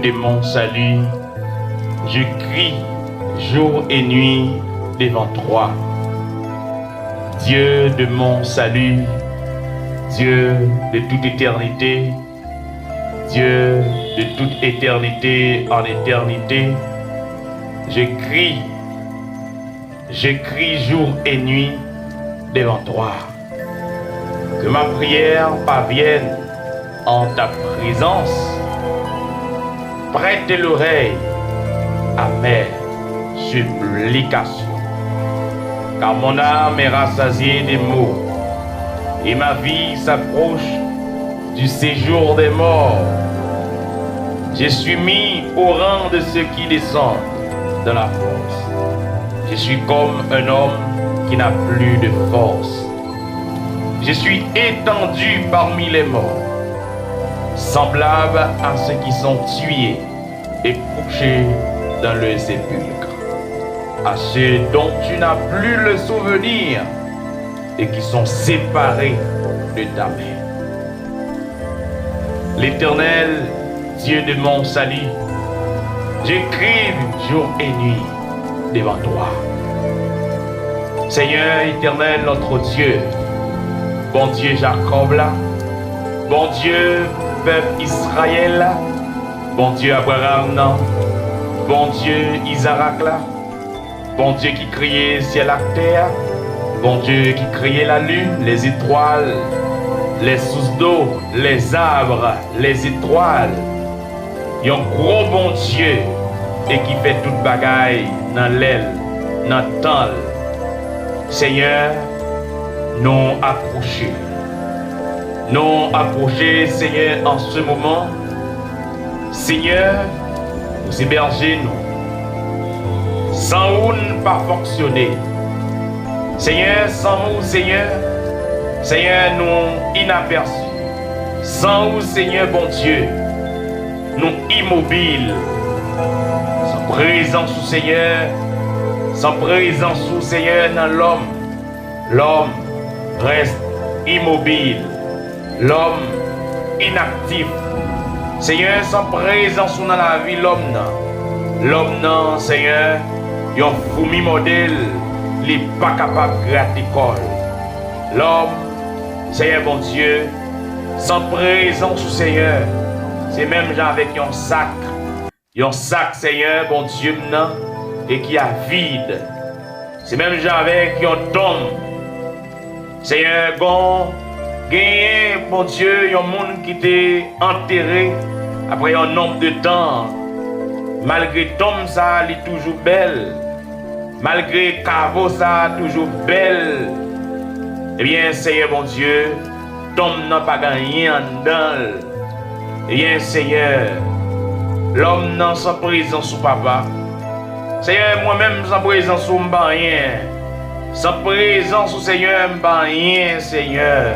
De mon salut, je crie jour et nuit devant toi. Dieu de mon salut, Dieu de toute éternité, Dieu de toute éternité en éternité, je crie jour et nuit devant toi. Que ma prière parvienne en ta présence. Prête l'oreille à mes supplications, car mon âme est rassasiée des maux et ma vie s'approche du séjour des morts. Je suis mis au rang de ceux qui descendent dans la force. Je suis comme un homme qui n'a plus de force. Je suis étendu parmi les morts, semblable à ceux qui sont tués et couchés dans le sépulcre, à ceux dont tu n'as plus le souvenir et qui sont séparés de ta main. L'Éternel, Dieu de mon salut, je crie jour et nuit devant toi. Seigneur éternel, notre Dieu, bon Dieu Jacob là, bon Dieu peuple Israël là, bon Dieu Abraham là, bon Dieu Isaac là, bon Dieu qui créait ciel et terre, bon Dieu qui créait la lune, les étoiles, les sources d'eau, les arbres, les étoiles. Il y a un gros bon Dieu et qui fait toute bagaille dans l'aile, dans le temps. Seigneur, nous approchons. Nous approchons, Seigneur, en ce moment. Seigneur, nous hébergez nous. Sans nous, ne pas fonctionner. Seigneur, sans nous, Seigneur, nous inaperçus. Sans nous, Seigneur, bon Dieu, nous immobiles. Sans présence au Seigneur, sans présence au Seigneur dans l'homme, l'homme reste immobile. L'homme inactif. Seigneur, sans présence dans la vie, l'homme non, Seigneur, il y a un fourmi modèle, il n'est pas capable de gratter l'école. L'homme, Seigneur bon Dieu, sans présence au Seigneur, c'est même genre avec un sac, Seigneur bon Dieu, non, et qui a vide. C'est même genre avec un tombe. Seigneur, bon, gagné, bon Dieu, il y a un monde qui était enterré après un nombre de temps. Malgré tombe ça, il est toujours belle. Malgré caveau ça, toujours belle. Eh bien, Seigneur, bon Dieu, tombe n'a pas gagné en dedans. Eh bien, Seigneur, l'homme n'a sans présence sous papa. Seigneur, moi-même sans présence sous m'ba rien. Sans présence au Seigneur, m'ba rien, Seigneur.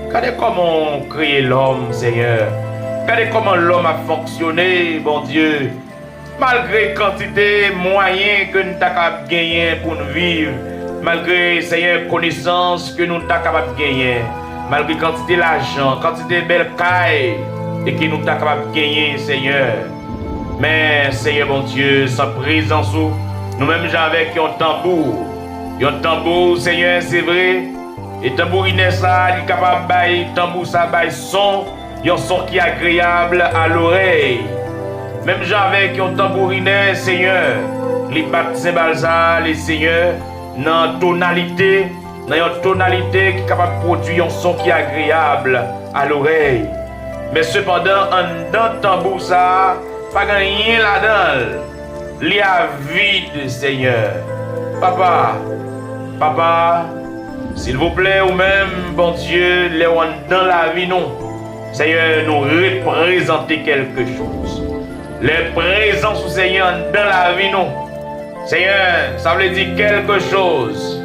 Regardez comment on crée l'homme, Seigneur. Regardez comment l'homme a fonctionné, bon Dieu. Malgré quantité moyens que nous sommes capables de gagner pour nous vivre, malgré, Seigneur, connaissance que nous sommes capables de gagner, malgré quantité d'argent, quantité de belles cailles, et que nous sommes capables de gagner, Seigneur. Mais, Seigneur, bon Dieu, sans présence, nous-mêmes, avec un tambour. Un tambour, Seigneur, c'est vrai. Et tambouriner ça, il est capable de bailler, tambour ça baille son, un son qui est agréable à l'oreille. Même avec un tambourinet, Seigneur, les bat cymbales ça, les Seigneur, dans tonalité, dans une tonalité qui est capable de produire un son qui est agréable à l'oreille. Mais cependant, en dans le tambour, ça, pas rien là-dedans. Il y a vide, Seigneur. Papa, s'il vous plaît, ou même, bon Dieu, les dans la vie, non. Seigneur, nous représenter quelque chose. Les présences, Seigneur, dans la vie, non. Seigneur, ça veut dire quelque chose.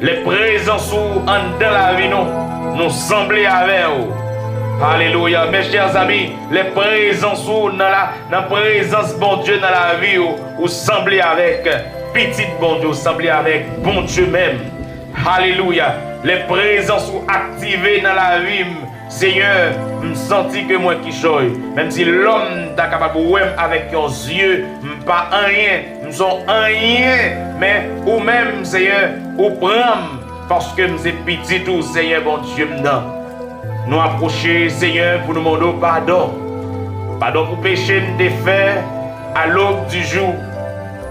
Les présences dans la vie, non. Nous sembler avec vous. Alléluia. Mes chers amis, les présences dans la présence, bon Dieu, dans la vie, ou sembler avec petit bon Dieu, sembler avec bon Dieu même. Alléluia. Les présences activées dans la vie, Seigneur, je sens que moi qui choye. Même si l'homme est capable de voir avec ses yeux, je pas rien, je ne sens rien. Mais ou même, Seigneur, ou prendre, parce que je suis petit tout, Seigneur, bon Dieu, maintenant. Nous approcher, Seigneur, pour nous demander pardon. Pardon pour péché nous fait à l'aube du jour.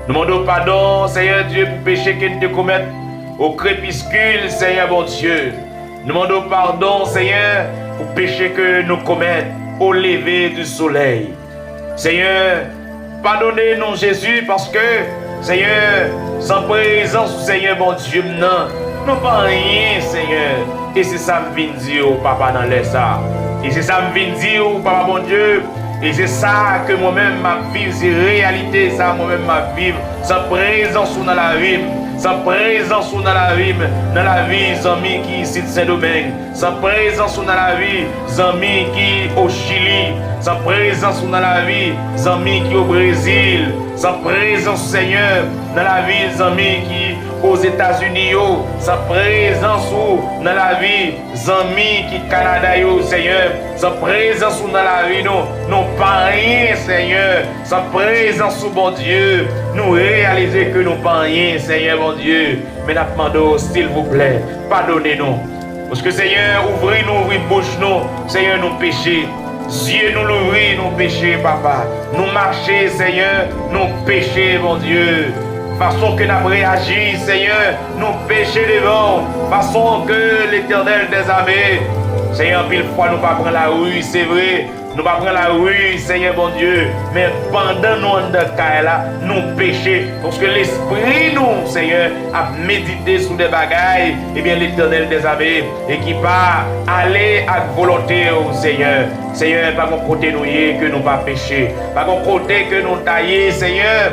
Nous demandons pardon, Seigneur Dieu, pour péché que nous commettons au crépuscule, Seigneur, bon Dieu. Nous demandons pardon, Seigneur, pour péché que nous commettons au lever du soleil. Seigneur, pardonnez-nous, Jésus, parce que, Seigneur, sans présence, Seigneur, bon Dieu, non pas rien, Seigneur. Et c'est ça que je viens dire, Papa, dans les ça. Et c'est ça que je viens dire, Papa, bon Dieu. Et c'est ça que moi-même, ma vie, c'est réalité, ça, moi-même, ma vie, sa présence dans la vie. Sa présence dans la vie, amis qui ici de Saint-Domingue. Sa présence dans la vie, amis qui au Chili. Sa présence dans la vie, amis qui au Brésil. Sa présence, Seigneur, dans la vie, amis qui aux États-Unis. Sa présence dans la vie, amis qui Canada, Seigneur. Sa présence dans la vie, non pas rien, Seigneur. Sa présence, bon Dieu, nous réaliser que nous pas rien, Seigneur, bon Dieu. Mais nous demandons, s'il vous plaît, pardonnez-nous. Parce que, Seigneur, ouvrez bouche, nous, Seigneur, nous péchés. Dieu nous l'ouvrit, nous péchés, Papa. Nous marcher, Seigneur, nous péchés, mon Dieu. Façon que nous avons réagi, Seigneur, nous péchés devant. Façon que l'Éternel des armées, Seigneur, pile fois nous pas prendre la rue, c'est vrai. Nous pas prendre la rue, Seigneur, bon Dieu. Mais pendant nous en cas là, nous péchons. Parce que l'esprit, nous, Seigneur, a médité sur des bagailles. Et bien l'Éternel des armées, et qui va aller à volonté au Seigneur. Seigneur, pas mon côté nous y que nous pas pécher. Pas mon côté que nous tailler, Seigneur.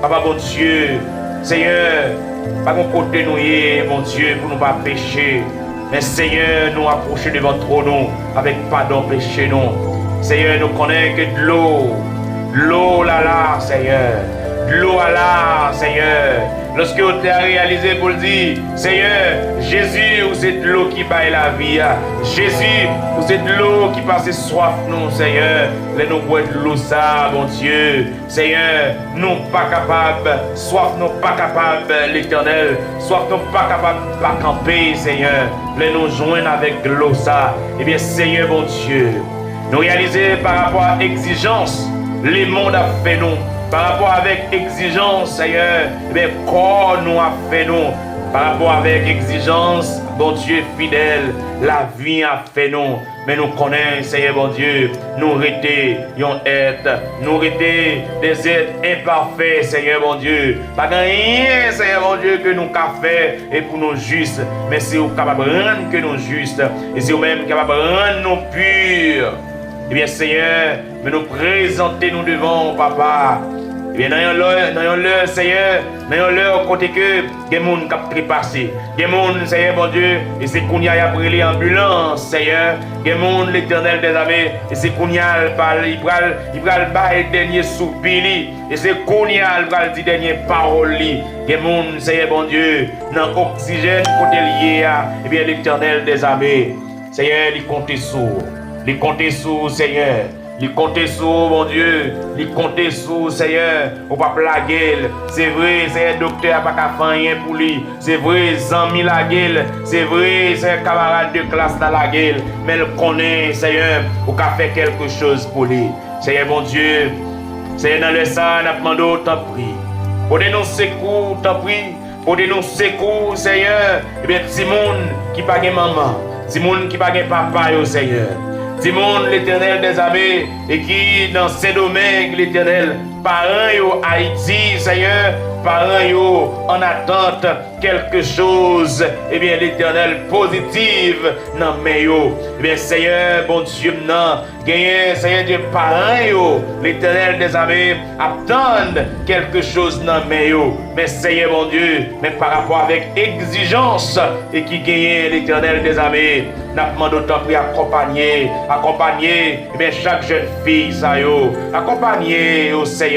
Papa, bon Dieu. Seigneur, pas mon côté nous y, mon Dieu, pour nous pas pécher. Mais Seigneur, nous approcher devant trop nous avec pardon péché nous. Seigneur, nous connaissons que de l'eau là, Seigneur, de l'eau là, Seigneur. Lorsque vous avez réalisé pour le dire, Seigneur, Jésus, vous êtes de l'eau qui baille la vie. Jésus, vous êtes de l'eau qui passe soif, nous, Seigneur. Les nous boire de l'eau, ça, bon Dieu. Seigneur, nous pas capables, soif, nous pas capables, l'Éternel. Soif, nous pas capables de pas camper, Seigneur. Les nous joindre avec de l'eau, ça. Eh bien, Seigneur, bon Dieu, nous réaliser par rapport à l'exigence, les mondes a fait nous. Par rapport avec exigence, Seigneur, eh bien, corps nous a fait nous. Par rapport avec exigence, bon Dieu fidèle, la vie a fait nous. Mais nous connaissons, Seigneur, bon Dieu, nous rétés, nous rétés des êtres imparfaits, Seigneur, bon Dieu. Pas rien, Seigneur, bon Dieu, que nous avons fait et pour nous justes. Mais c'est vous capable de rendre que nous justes. Et c'est vous-même capable de rendre nous purs. Eh bien, Seigneur, mais nous présentez nous devant, Papa. Eh bien, dans l'heure, Seigneur, dans l'heure, côté que des gens qui ont trépassé. Des gens, Seigneur, mon Dieu, et c'est qu'on y a pris l'ambulance, Seigneur. Des gens, l'Éternel des armées, et c'est qu'on y a il va le dernier soupir, et c'est qu'on y a le dernier parole. Des gens, Seigneur, mon Dieu, dans l'oxygène, côté lié, eh bien, l'Éternel des armées, Seigneur, il compte sur. Les compter sur, Seigneur. Les compter sur, mon Dieu. Les compter sur, Seigneur. On va pas la gueule. C'est vrai, c'est un docteur n'a pas faire rien pour lui. C'est vrai, amis la gueule. C'est vrai, c'est un camarade de classe dans la gueule. Mais il connaît, Seigneur, on va faire quelque chose pour lui. Seigneur, mon Dieu. Seigneur, dans le sang, on a demandé, t'en prie. Pour dénoncer secours, t'en prie. Portez-nous secours, Seigneur. Eh bien, petit monde qui pas de maman, petit monde qui pas de papa, Seigneur. Petit monde, l'Éternel des armées, et qui, dans ces domaines, l'Éternel, parents yo Haïti, Seigneur, parents yo en attente quelque chose, eh bien l'Éternel positive dans mes yo. Eh bien Seigneur, bon Dieu, non, gagné, Seigneur Dieu, parents yo, l'Éternel des armées, attendent quelque chose dans mes yo. Mais Seigneur, bon Dieu, mais par rapport avec exigence, et qui gagne l'Éternel des armées, n'a pas d'autant pris accompagner, eh bien chaque jeune fille, ça yo, accompagner au Seigneur,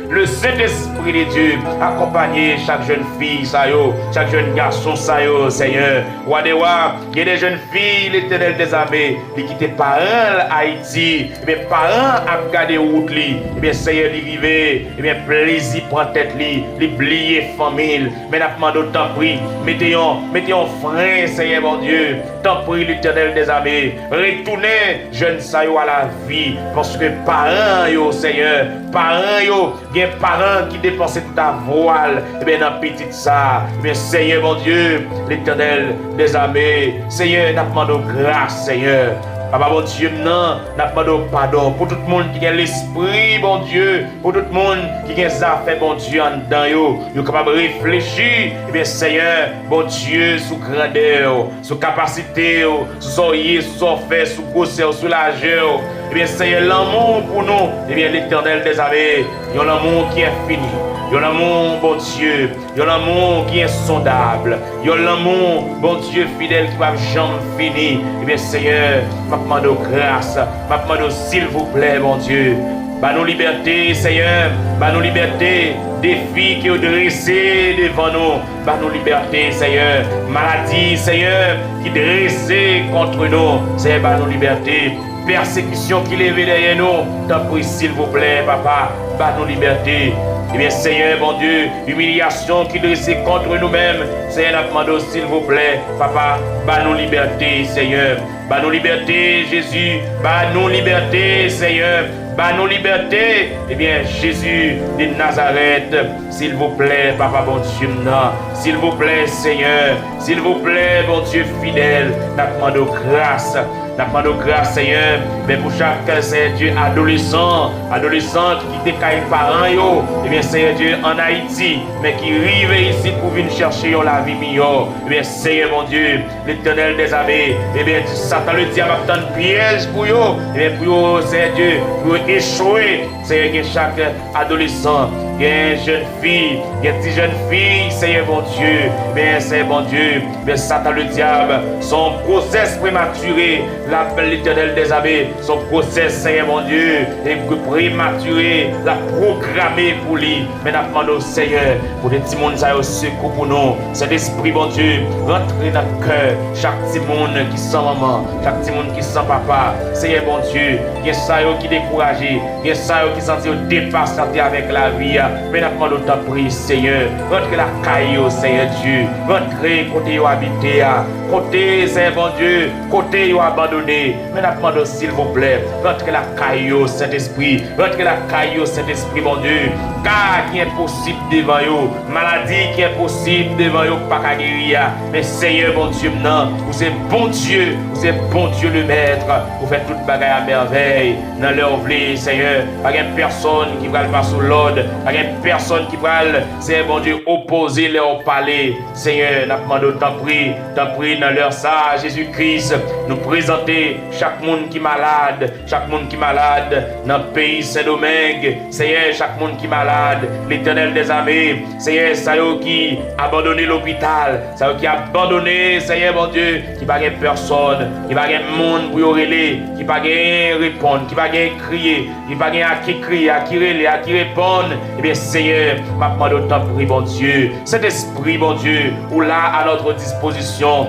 le Saint-Esprit de Dieu, accompagner chaque jeune fille, ça yo, chaque jeune garçon, ça yo, Seigneur. Wadewa, il y a des jeunes filles, l'Éternel des armées, qui quittent parents Haïti, et bien parents à garder route li, et bien Seigneur li rive, et bien plaisir prend tête li blier famille, mais n'a pas d'autant pris, mettez un frein, Seigneur mon Dieu, tant pris l'Éternel des armées, retournez jeune ça yo à la vie, parce que parents yo, Seigneur, parents yo, il y a parents qui dépensent toute ta voile, et bien dans petite ça, mais Seigneur mon Dieu, l'Éternel des armées, Seigneur, n'a pas de grâce, Seigneur. Papa, bon Dieu, non, n'a pas de pardon pour tout le monde qui a l'esprit, bon Dieu, pour tout le monde qui a des affaires, bon Dieu, en dedans, yo capable de réfléchir, et bien, Seigneur, bon Dieu, sous grandeur, sous capacité, sous soyez, sous offert, sous grosseur, sous largeur, et bien, Seigneur, l'amour pour nous, et bien, l'Éternel des armées, il y a l'amour qui est fini. Il y a l'amour, bon Dieu, il y a l'amour qui est sondable, il y a l'amour, bon Dieu fidèle qui va jamais finir. Eh bien, Seigneur, je demande grâce, je demande s'il vous plaît, bon Dieu. Bah nous liberté, Seigneur, bah nous liberté, défis qui ont dressé devant nous, bah nous liberté, Seigneur, maladie, Seigneur, qui dressé contre nous, Seigneur, bah nous liberté, persécution qui levait derrière nous, t'en prie, s'il vous plaît, papa, bah nous liberté. Eh bien, Seigneur, bon Dieu, humiliation qui dressait contre nous-mêmes, Seigneur, demande s'il vous plaît, papa, bah nous liberté, Seigneur, bah nous liberté, Jésus, bah nous liberté, Seigneur, bah nous liberté, eh bien, Jésus de Nazareth, s'il vous plaît, papa, bon Dieu, non, s'il vous plaît, Seigneur, s'il vous plaît, bon Dieu fidèle, demande grâce. N'a pas de grâce, Seigneur, mais pour chaque Seigneur Dieu adolescente qui quitte les parents, et bien Seigneur Dieu en Haïti, mais qui arrive ici pour venir chercher la vie meilleure. Et bien Seigneur mon Dieu, l'Éternel des armées, et bien Satan le diable a tant de pièges pour eux, et bien pour eux, Seigneur Dieu, pour échouer, Seigneur, chaque adolescent. Il y a une jeune fille, il y a une petite jeune fille, Seigneur mon Dieu, mais Seigneur mon Dieu, mais Satan le diable, son process prématuré, l'appel l'Éternel des armées, son process, Seigneur mon Dieu, est prématuré, l'a programmé pour lui. Mais nous demandons au Seigneur, pour des petits mondes, ça au secours pour nous. Cet esprit, bon Dieu, rentre dans notre cœur, chaque petit monde qui sent maman, chaque petit monde qui sent papa, Seigneur bon Dieu, il y a ça qui est découragé, il y a ça qui sent dépassé avec la vie. Mais nous demandons ta prise, Seigneur, rentre la caillou, Seigneur Dieu, rentre côté où habiter, côté, Seigneur bon Dieu, côté où abandonné. Mais nous demandons s'il vous plaît, rentre la caillou, Saint-Esprit, rentre la caillou, Saint-Esprit, bon Dieu, car qui est possible devant vous, maladie qui est possible devant vous, pas qu'à guérir. Mais Seigneur, bon Dieu, non, vous êtes bon Dieu, vous êtes bon Dieu le Maître, vous faites toute bagaille à merveille dans leur vie, Seigneur. Pas de personne qui va le passer sous l'ordre, pas de personne qui va, Seigneur, bon Dieu, opposer leur palais. Seigneur, nous demandons t'en prie dans leur ça, Jésus-Christ, nous présenter chaque monde qui est malade, dans le pays Saint-Domingue, Seigneur, chaque monde qui est malade, l'Éternel des armées, Seigneur, ça qui a abandonné l'hôpital, ça qui a abandonné, Seigneur, mon Dieu, qui n'a pas personne, qui n'a pas de monde pour y relayer, qui n'a pas de répondre, qui n'a pas de crier, qui n'a pas à qui crier, à qui relayer, à qui répondre. Eh bien, Seigneur, ma demande autant pour bon Dieu, cet esprit, bon Dieu, ou là à notre disposition,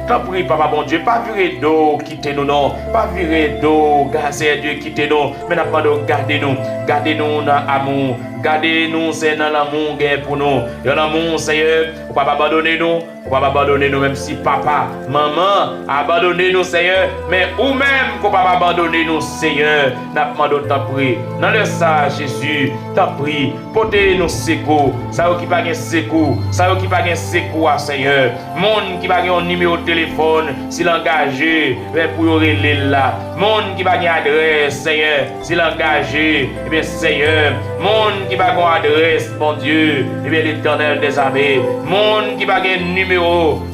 t'en prie, papa, bon Dieu, pas virer d'eau, quittez-nous, non, pas virer d'eau, Seigneur Dieu, quittez-nous, mais n'a pas de gardez-nous dans l'amour, Gardez nous, c'est dans l'amour gain pour nous. Dans l'amour, Seigneur, on va pas abandonner nous. On va pas abandonner nous, même si papa, maman abandonné nous, Seigneur. Mais ou même qu'on va pas abandonner nous, Seigneur. N'a pas demandé t'en prie. Dans le ça, Jésus, t'en prie. Portez nous secours. Ça qui pas gain secours. Ça qui pas gain secours, Seigneur. Monde qui pas gain un numéro de téléphone, s'il engagé, pour relayer là. Monde qui pas gain adresse, Seigneur, s'il engagé, eh bien Seigneur. Monde qui pas gain adresse, mon Dieu, eh bien l'Éternel des armées. Monde qui pas gain numéro,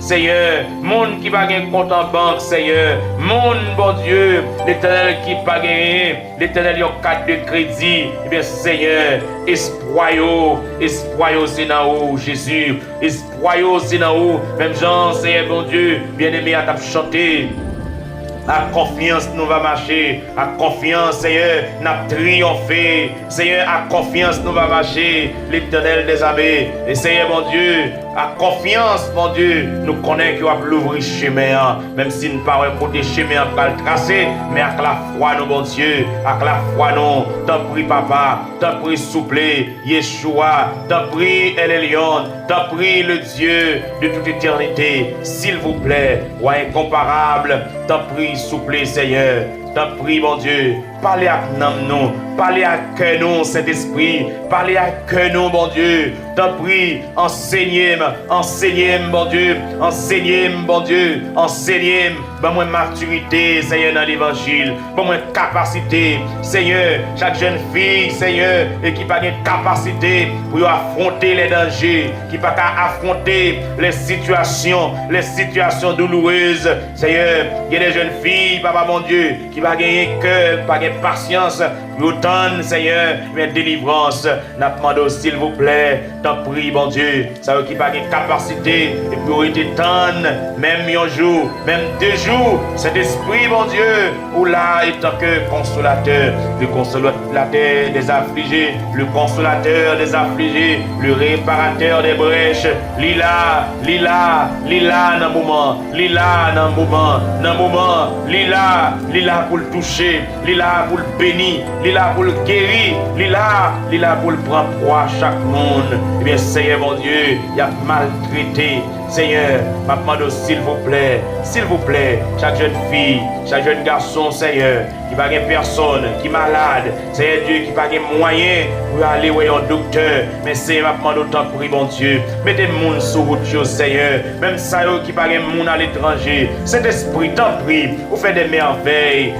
Seigneur. Monde qui pas gain compte en banque, Seigneur. Monde, bon Dieu, l'Éternel qui pas gain, l'Éternel y a carte de crédit, eh bien Seigneur. Espoir, c'est dans où, Jésus. Espoir, c'est dans où. Même Jean, Seigneur, bon Dieu, bien-aimé, à t'a chanter. À confiance, nous va marcher. À confiance, Seigneur, nous avons triomphé. Seigneur, à confiance, nous va marcher. L'Éternel des armées. Et Seigneur, mon Dieu, à confiance, mon Dieu, nous connaissons qu'il va l'ouvrir chemin. Même si nous ne pouvons pas côté chemin pour le tracer, mais avec la foi, nous, bon Dieu, avec la foi, nous, t'en prie, papa, t'en prie, souple, Yeshua, t'en prie, El Elyon, t'en prie, le Dieu de toute éternité, s'il vous plaît, roi incomparable, t'en prie, souple, Seigneur, t'en prie, mon Dieu, parlez à nous, parlez à que nous, Saint-Esprit, parlez à que nous, mon Dieu, t'en prie, enseignez-moi, mon Dieu, enseignez-moi, bon Dieu, enseignez-moi, moi maturité, Seigneur, dans l'évangile, moi capacité, Seigneur, chaque jeune fille, Seigneur, et qui n'a pas de capacité pour affronter les dangers, qui n'a pas qu'à affronter les situations douloureuses, Seigneur, il y a des jeunes filles, papa, mon Dieu, qui n'ont pas gagné cœur, pas gagné patience, pour autant, Seigneur, mais délivrance, n'a demandé, s'il vous plaît, t'en prie, bon Dieu, ça veut qui n'a pas de capacité, et pour être tendre, même un jour, même 2 jours, cet esprit, mon Dieu, ou là, étant que consolateur, le consolateur des affligés, le consolateur des affligés, le réparateur des brèches, lila, dans moment, lila pour le toucher, lila pour le bénir, lila pour le guérir, lila pour le prendre proie chaque monde. Eh bien, Seigneur, mon Dieu, il a maltraité. Seigneur, ma demande, s'il vous plaît, chaque jeune fille, chaque jeune garçon, Seigneur, qui n'a pas de personne, qui est malade, Seigneur Dieu, qui n'a pas de moyens pour aller voir un docteur, mais Seigneur, ma demande autant pour bon Dieu, mettez le monde sur route, Seigneur, même ça, qui n'a pas de monde à l'étranger, cet esprit, t'en prie, vous faites des merveilles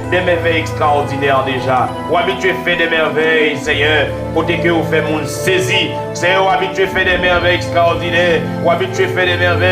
extraordinaires déjà, vous habituez à faire des merveilles, Seigneur, côté que vous faites monde saisi, Seigneur, vous habituez à faire des merveilles extraordinaires, vous habituez à faire des merveilles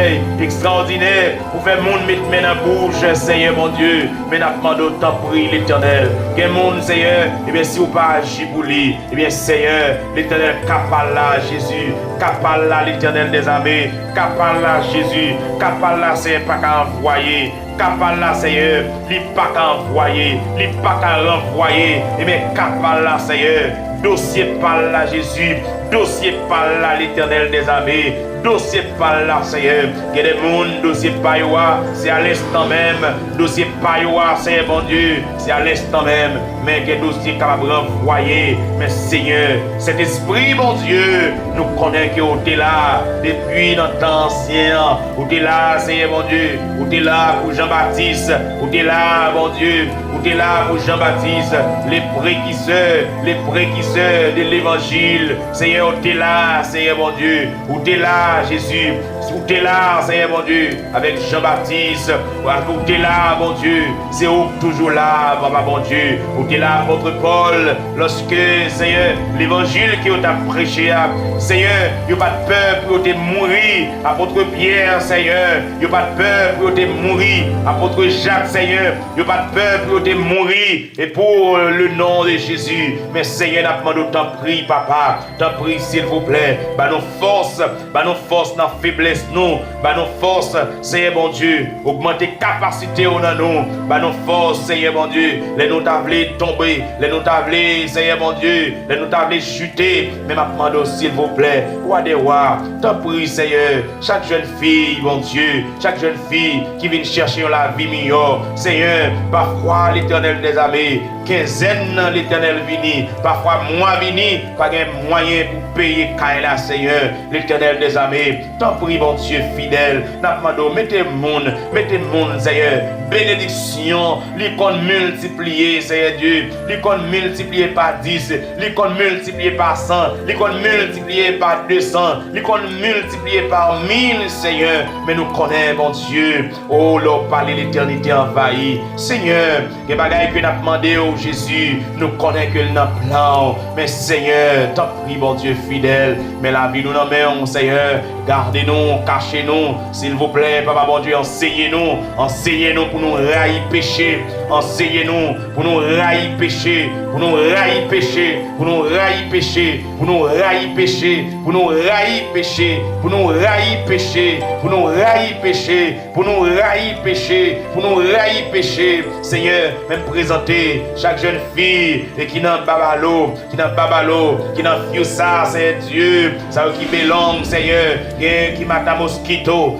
extraordinaires, vous faites monde mettre main dans la bouche, Seigneur, mon Dieu, mais n'a pas d'autant prie l'Éternel, quel monde, Seigneur, et bien si vous pas agir pour lui, et bien Seigneur, l'Éternel, capala Jésus, capala l'Éternel des armées, capala Jésus, capala Seigneur, pas qu'à envoyer, capala Seigneur, il pas qu'à envoyer, il pas qu'à renvoyer, et bien capala Seigneur, dossier par là Jésus, dossier par là l'Éternel des armées, dossier par là Seigneur, il y a des mondes, dossier par là, c'est à l'instant même, dossier par là, Seigneur mon Dieu, c'est à l'instant même, mais que dossier capable de renvoyer, mais Seigneur, cet esprit mon Dieu, nous connaissons que tu es là, depuis notre temps ancien, où tu es là, Seigneur mon Dieu, où tu es là pour Jean-Baptiste, où tu es là, mon Dieu, où tu es là pour Jean-Baptiste, les précurseurs de l'évangile, Seigneur, où tu es là, Seigneur mon Dieu, où tu es là, Jésus, où tu es là, Seigneur mon Dieu, avec Jean-Baptiste, où tu es là, mon Dieu, c'est où toujours là, papa mon Dieu, où tu es là, apôtre Paul, lorsque, Seigneur, l'évangile qui t'a prêché, Seigneur, il n'y a pas de peur pour te mourir, apôtre Pierre, Seigneur, il n'y a pas de peur pour te mourir, apôtre Jacques, Seigneur, il n'y a pas de peur pour te mourir, et pour le nom de Jésus, mais Seigneur, n'a pas t'en prie, papa, t'en prie, s'il vous plaît, bah nos forces dans la faiblesse, faiblesse nous, bah nos forces, Seigneur bon Dieu, augmenter capacité au dans nous, bah nos forces, Seigneur bon Dieu, les nous t'avler tomber, les nous t'avler, Seigneur bon Dieu, les nous t'avler chuter, mais ma demande s'il vous plaît, roi des rois, t'en prie Seigneur, chaque jeune fille, bon Dieu, chaque jeune fille qui vient chercher la vie meilleure, Seigneur, parfois l'Éternel des armées, quinzaine l'Éternel vini, parfois moi vini, pas de moyen pour payer Kaila, Seigneur, l'Éternel des armées, t'en prie, bon Dieu fidèle, n'apmando, mettez monde, Seigneur, bénédiction, l'icône multipliée, Seigneur Dieu, l'icône multipliée par 10, l'icône multipliée par 100, l'icône multipliée par 200, l'icône multipliée par 1000, Seigneur, mais nous connaissons, bon Dieu, oh, l'eau parler l'éternité envahie, Seigneur, que bagaille que nous avons demandé au Jésus, nous connaissons que nous avons plan, mais Seigneur, t'en prie, bon Dieu fidèle, mais la vie nous en met, Seigneur, gardez-nous, cachez-nous, s'il vous plaît, Papa bon Dieu, enseignez-nous pour nous railler péché, enseignez-nous pour nous railler péché, pour nous railler péché, pour nous railler péché, pour nous railler péché, pour nous railler péché, pour nous railler péché, pour nous railler péché, pour nous railler péché, pour nous railler péché, Seigneur, même présenter chaque jeune fille et qui n'a babalo, qui n'a fiusa, c'est Dieu, ça qui belong, Seigneur, qui mata mosquito,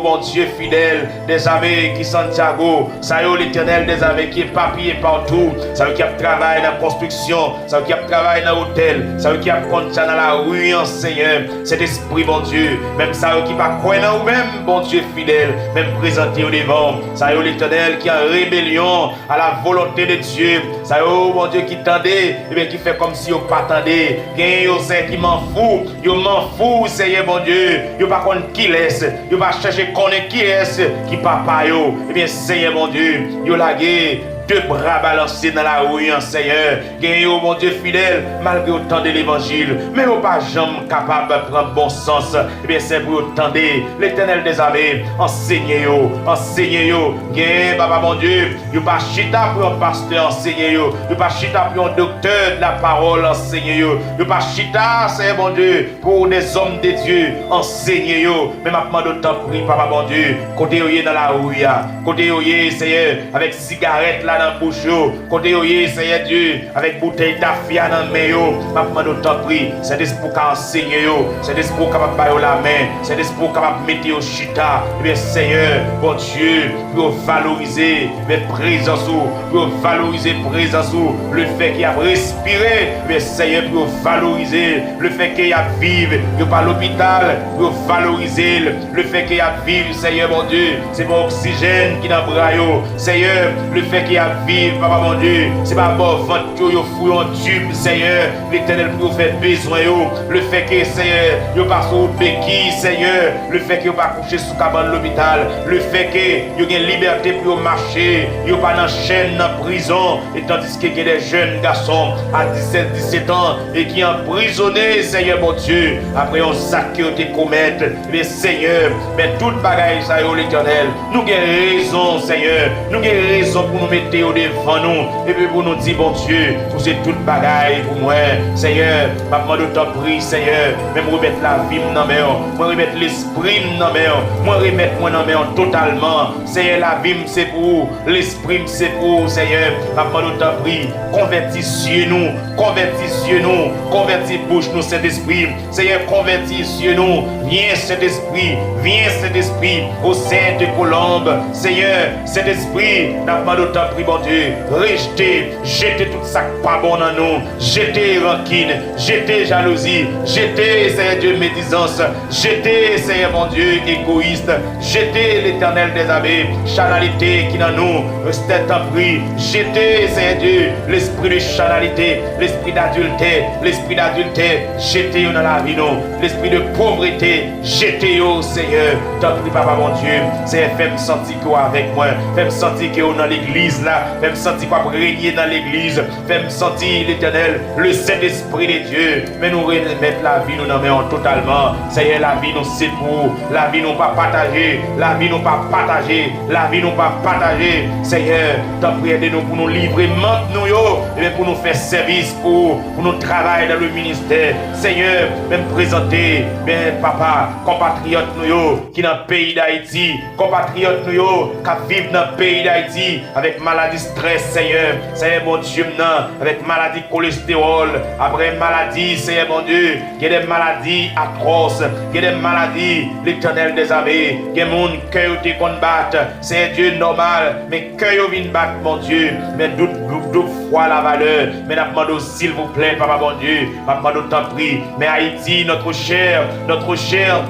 bon Dieu fidèle, des amis qui Santiago, ça y est l'Éternel des amis qui est papier partout, ça y est qui a travaillé dans la construction, ça y est qui a travaillé dans l'hôtel, ça y est qui a compté dans la rue, Seigneur, cet esprit, bon Dieu, même ça y est qui pas croire ou même, bon Dieu fidèle, même présenté au devant, ça y est l'Éternel qui est en rébellion à la volonté de Dieu, ça y est, bon Dieu qui tendait, et bien qui fait comme si on pas tendait, qui m'en fout, Seigneur, bon Dieu, yo pas connaître qui laisse, yo pas chercher connaître qui est, qui papa yo, et bien Seigneur mon Dieu, yo lagué deux bras balancés dans la rue, Seigneur. Gagne, mon Dieu fidèle, malgré autant de l'évangile, mais au pas jamais capable de prendre bon sens. Eh bien, c'est pour autant l'Éternel des armées, enseignez-yo. Gagne, papa mon Dieu, yo pas chita pour un pasteur, enseignez-yo. Yo pas chita pour un docteur de la parole, enseignez-yo. Yo pas chita, c'est mon Dieu, pour des hommes de Dieu, enseignez-yo. Mais maintenant, d'autant prie, papa mon Dieu, côté yoye dans la rue, côté yoye, Seigneur, avec cigarette là dans la bouche, côté yoye, Seigneur Dieu, avec bouteille d'affia dans le main, maintenant, d'autant prie, c'est des pour enseigner, c'est des pour capable bailler la main, c'est des pour capable mettre au chita, et bien, Seigneur, bon Dieu, pour valoriser les présences, pour valoriser présence, le fait qu'il a respiré, mais Seigneur, pour valoriser le fait qu'il a vivre, il pas l'hôpital, pour valoriser le fait qu'il a vivre, Seigneur, mon Dieu, c'est pas oxygène qui n'a pas, Seigneur, le fait qu'il a vivre, papa, mon Dieu, c'est pas bon ventre, yo fouille en tube, Seigneur, l'Éternel pour faire besoin, le fait que, Seigneur, yo pas sous béquille, Seigneur, le fait que yo pas couché sous cabane de l'hôpital, le fait que yo gagne liberté pour marcher, yo pas dans chaîne, dans prison, et tandis que y a des jeunes garçons à 17 ans et qui emprisonnés, Seigneur, mon Dieu, après un sac que te commettre, mais Seigneur, mais toute bagaille, ça y l'Éternel, nous avons raison, Seigneur, nous avons raison pour nous mettre au devant nous, et puis pour nous dire, bon Dieu, pour c'est toute bagaille pour moi, Seigneur, maman de t'en prie, Seigneur, même remettre la vie dans mes mains, moi remettre l'esprit dans mes mains, moi remettre moi dans mes mains totalement, Seigneur, la vie c'est pour l'esprit c'est pour, Seigneur, maman de t'en prie, convertissez-nous, convertis bouche nous cet esprit, Seigneur, convertissez-nous, viens cet esprit, au sein de Colombe, Seigneur, cet esprit, maman de t'en prie, bon Dieu, jetez tout ça pas bon dans nous, jetez rancune, jetez jalousie, jetez, Seigneur Dieu, médisance, jetez, Seigneur mon Dieu, égoïste, jetez l'Éternel des abbés, charnalité qui dans nous, c'est un prix, jetez, Seigneur Dieu, l'esprit de charnalité, l'esprit d'adultère, jetez dans la vie, non, l'esprit de pauvreté, jetez au Seigneur, t'en prie, papa mon Dieu, Seigneur, fais-moi sentir que avec moi, fais-moi sentir que dans l'église là, là, fais-moi sentir quoi régner dans l'église, fais-moi sentir l'éternel, le Saint-Esprit de Dieu, mais nous remettre la vie, nous n'en mettons totalement, Seigneur, la vie nous c'est pour, la vie nous pas partager, la vie nous pas partager, la vie nous pas partager, Seigneur, t'en prie de nous pour nous livrer, maintenant nous, et pour nous faire service, pour nous travailler dans le ministère, Seigneur, même présenter, bien papa, compatriotes nous, qui dans le pays d'Haïti, compatriotes nous, qui vivent dans le pays d'Haïti, avec maladie stress, Seigneur, Seigneur mon Dieu, avec maladie cholestérol, après maladie, Seigneur mon Dieu, il y a des maladies atroces, il y a des maladies, l'éternel des armées, il y a des gens qui combattent, c'est Dieu normal, mais que vient battre, mon Dieu, mais doute foi la valeur, mais n'a demandé s'il vous plaît, papa mon Dieu, n'a demandé tant pris, mais Haïti, notre cher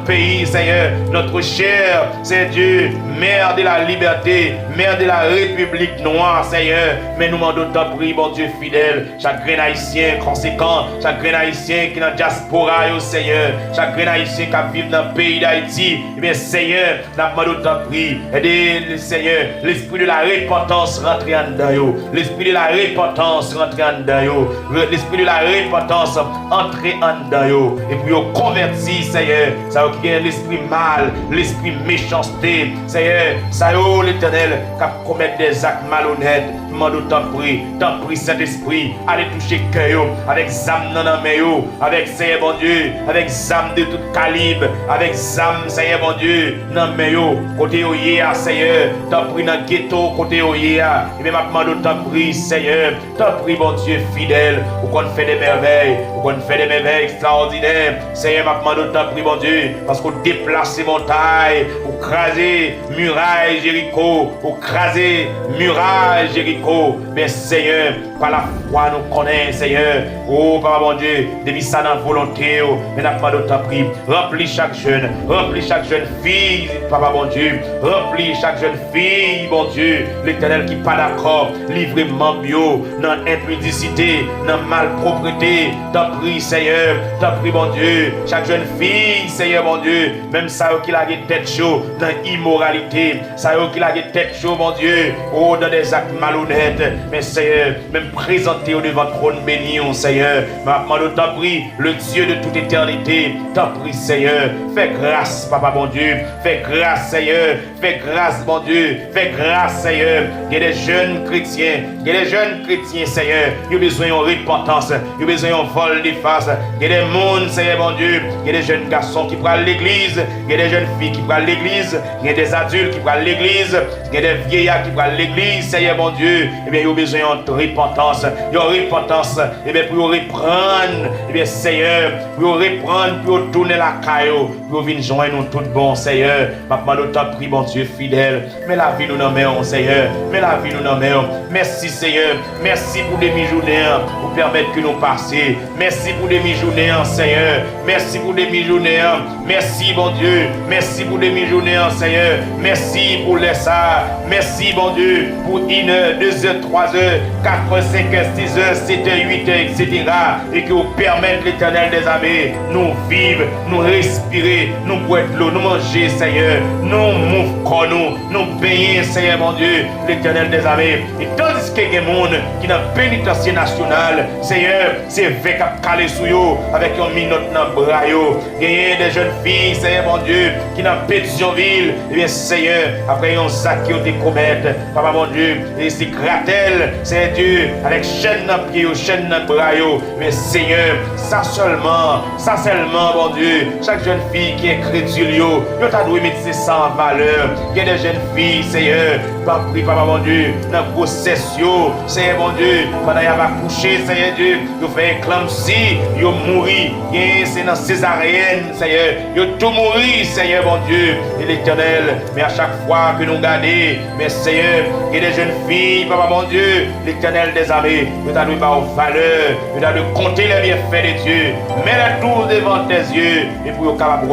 pays, Seigneur, notre cher, c'est Dieu, mère de la liberté, mère de la République noire, Seigneur, mais nous demandons tant pris, mon Dieu fidèle, chaque grain haïtien conséquent, chaque grain haïtien qui est dans la diaspora, Seigneur, chaque grain haïtien qui vit dans le pays d'Haïti, eh bien, Seigneur, nous demandons tant pris, aidez le Seigneur, l'esprit de la repentance rentre en dedans, l'esprit de la repentance rentre en dedans, l'esprit de la repentance entre en dedans, et puis vous converti, Seigneur, ça qui est l'esprit mal, l'esprit méchanceté, Seigneur, ça y l'éternel, qui commet des actes malhonnêtes, demande tant prie, Saint-Esprit, allez toucher cœur, avec zam dans la main, avec Seigneur mon Dieu, avec zam de tout calibre, avec zam, Seigneur mon Dieu, dans la main, côté Oyea, Seigneur, tant prie dans le ghetto, côté Oyea, et bien ma demande tant prie, Seigneur, tant prie, mon Dieu fidèle, ou qu'on fait des merveilles, extraordinaires, Seigneur, ma demande tant prie, mon Dieu, parce qu'on déplace les montagnes, ou craser muraille Jéricho, ou craser muraille Jéricho, mais Seigneur, par la foi nous connaissons, Seigneur, oh papa mon Dieu, depuis ça dans la volonté, mais n'a pas d'autre prix, remplis chaque jeune fille, papa mon Dieu, remplis chaque jeune fille, mon Dieu, l'éternel qui pas d'accord, livrement bio, dans l'impudicité, dans malpropreté, t'en prie Seigneur, t'en prie mon Dieu, chaque jeune fille, Seigneur mon Dieu, même ça qui a des têtes chaudes dans l'immoralité, ça qui a des têtes chaudes, mon Dieu, oh dans des actes malhonnêtes, mais Seigneur, même présenter au devant trône béni, Seigneur, maintenant t'en prie, le Dieu de toute éternité, t'en prie Seigneur, fais grâce, papa mon Dieu, fais grâce Seigneur, fais grâce mon Dieu, fais grâce Seigneur, il y a des jeunes chrétiens, Seigneur, ils ont besoin de repentance, ils ont besoin de vol des faces, il y a des mondes, Seigneur mon Dieu, il y a des jeunes garçons qui prennent l'église, il y a des jeunes filles qui prennent l'église, il y a des adultes qui prennent l'église, il y a des vieillards qui prennent l'église, Seigneur mon Dieu, eh bien ils ont besoin de repentance, eh bien pour reprendre, eh bien Seigneur, pour reprendre, pour tourner la caillou, pour venir joindre nous tout bon, Seigneur, maintenant nous t'en prie, mon Dieu fidèle, mais la vie nous nommons, Seigneur, merci Seigneur, merci pour des mi-journées, pour permettre que nous passions, merci pour des mi-journées, Seigneur, merci pour des mi-journées, merci mon Dieu, merci pour des mi-journées, Seigneur, merci pour les ça, merci mon Dieu, pour 1 heure, 2 heures, 3 heures, 4 heures, 5 heures, 6 heures, 7 heures, 8 heures, etc. Et que vous permettez l'éternel des armées, nous vivre, nous respirer, nous boire de l'eau, nous manger, Seigneur, nous mouvons, nous baigner, Seigneur mon Dieu, l'éternel des armées. Et tandis qu'il y a des gens qui dans le pénitencier national, Seigneur, c'est avec à caler sous eux, avec une minute dans le bras. Il y a des jeunes filles, Seigneur mon Dieu, qui dans Pétionville, et bien Seigneur, après un sac qui ont été commettre, papa mon Dieu, et c'est gratel, c'est Dieu, avec chaîne dans le pied, chaîne dans le bras, mais Seigneur, ça seulement, mon Dieu, chaque jeune fille qui est crédule, yo t'a dû mettre ça en valeur. Il y a des jeunes filles, Seigneur, papa mon Dieu, dans la grossesse, Seigneur mon Dieu, pendant qu'elle va coucher, Seigneur Dieu, vous faites éclampsie, vous mourrez, c'est dans césarienne, Seigneur, vous tout mourir, Seigneur mon Dieu, et l'éternel, mais à chaque fois que nous regardons, mais Seigneur, il y a des jeunes filles, papa mon Dieu, l'éternel des armées, vous t'a dû pas aux valeurs, vous t'a dû compter les bienfaits de Dieu, mets-les tous devant tes yeux, et pour vous capable,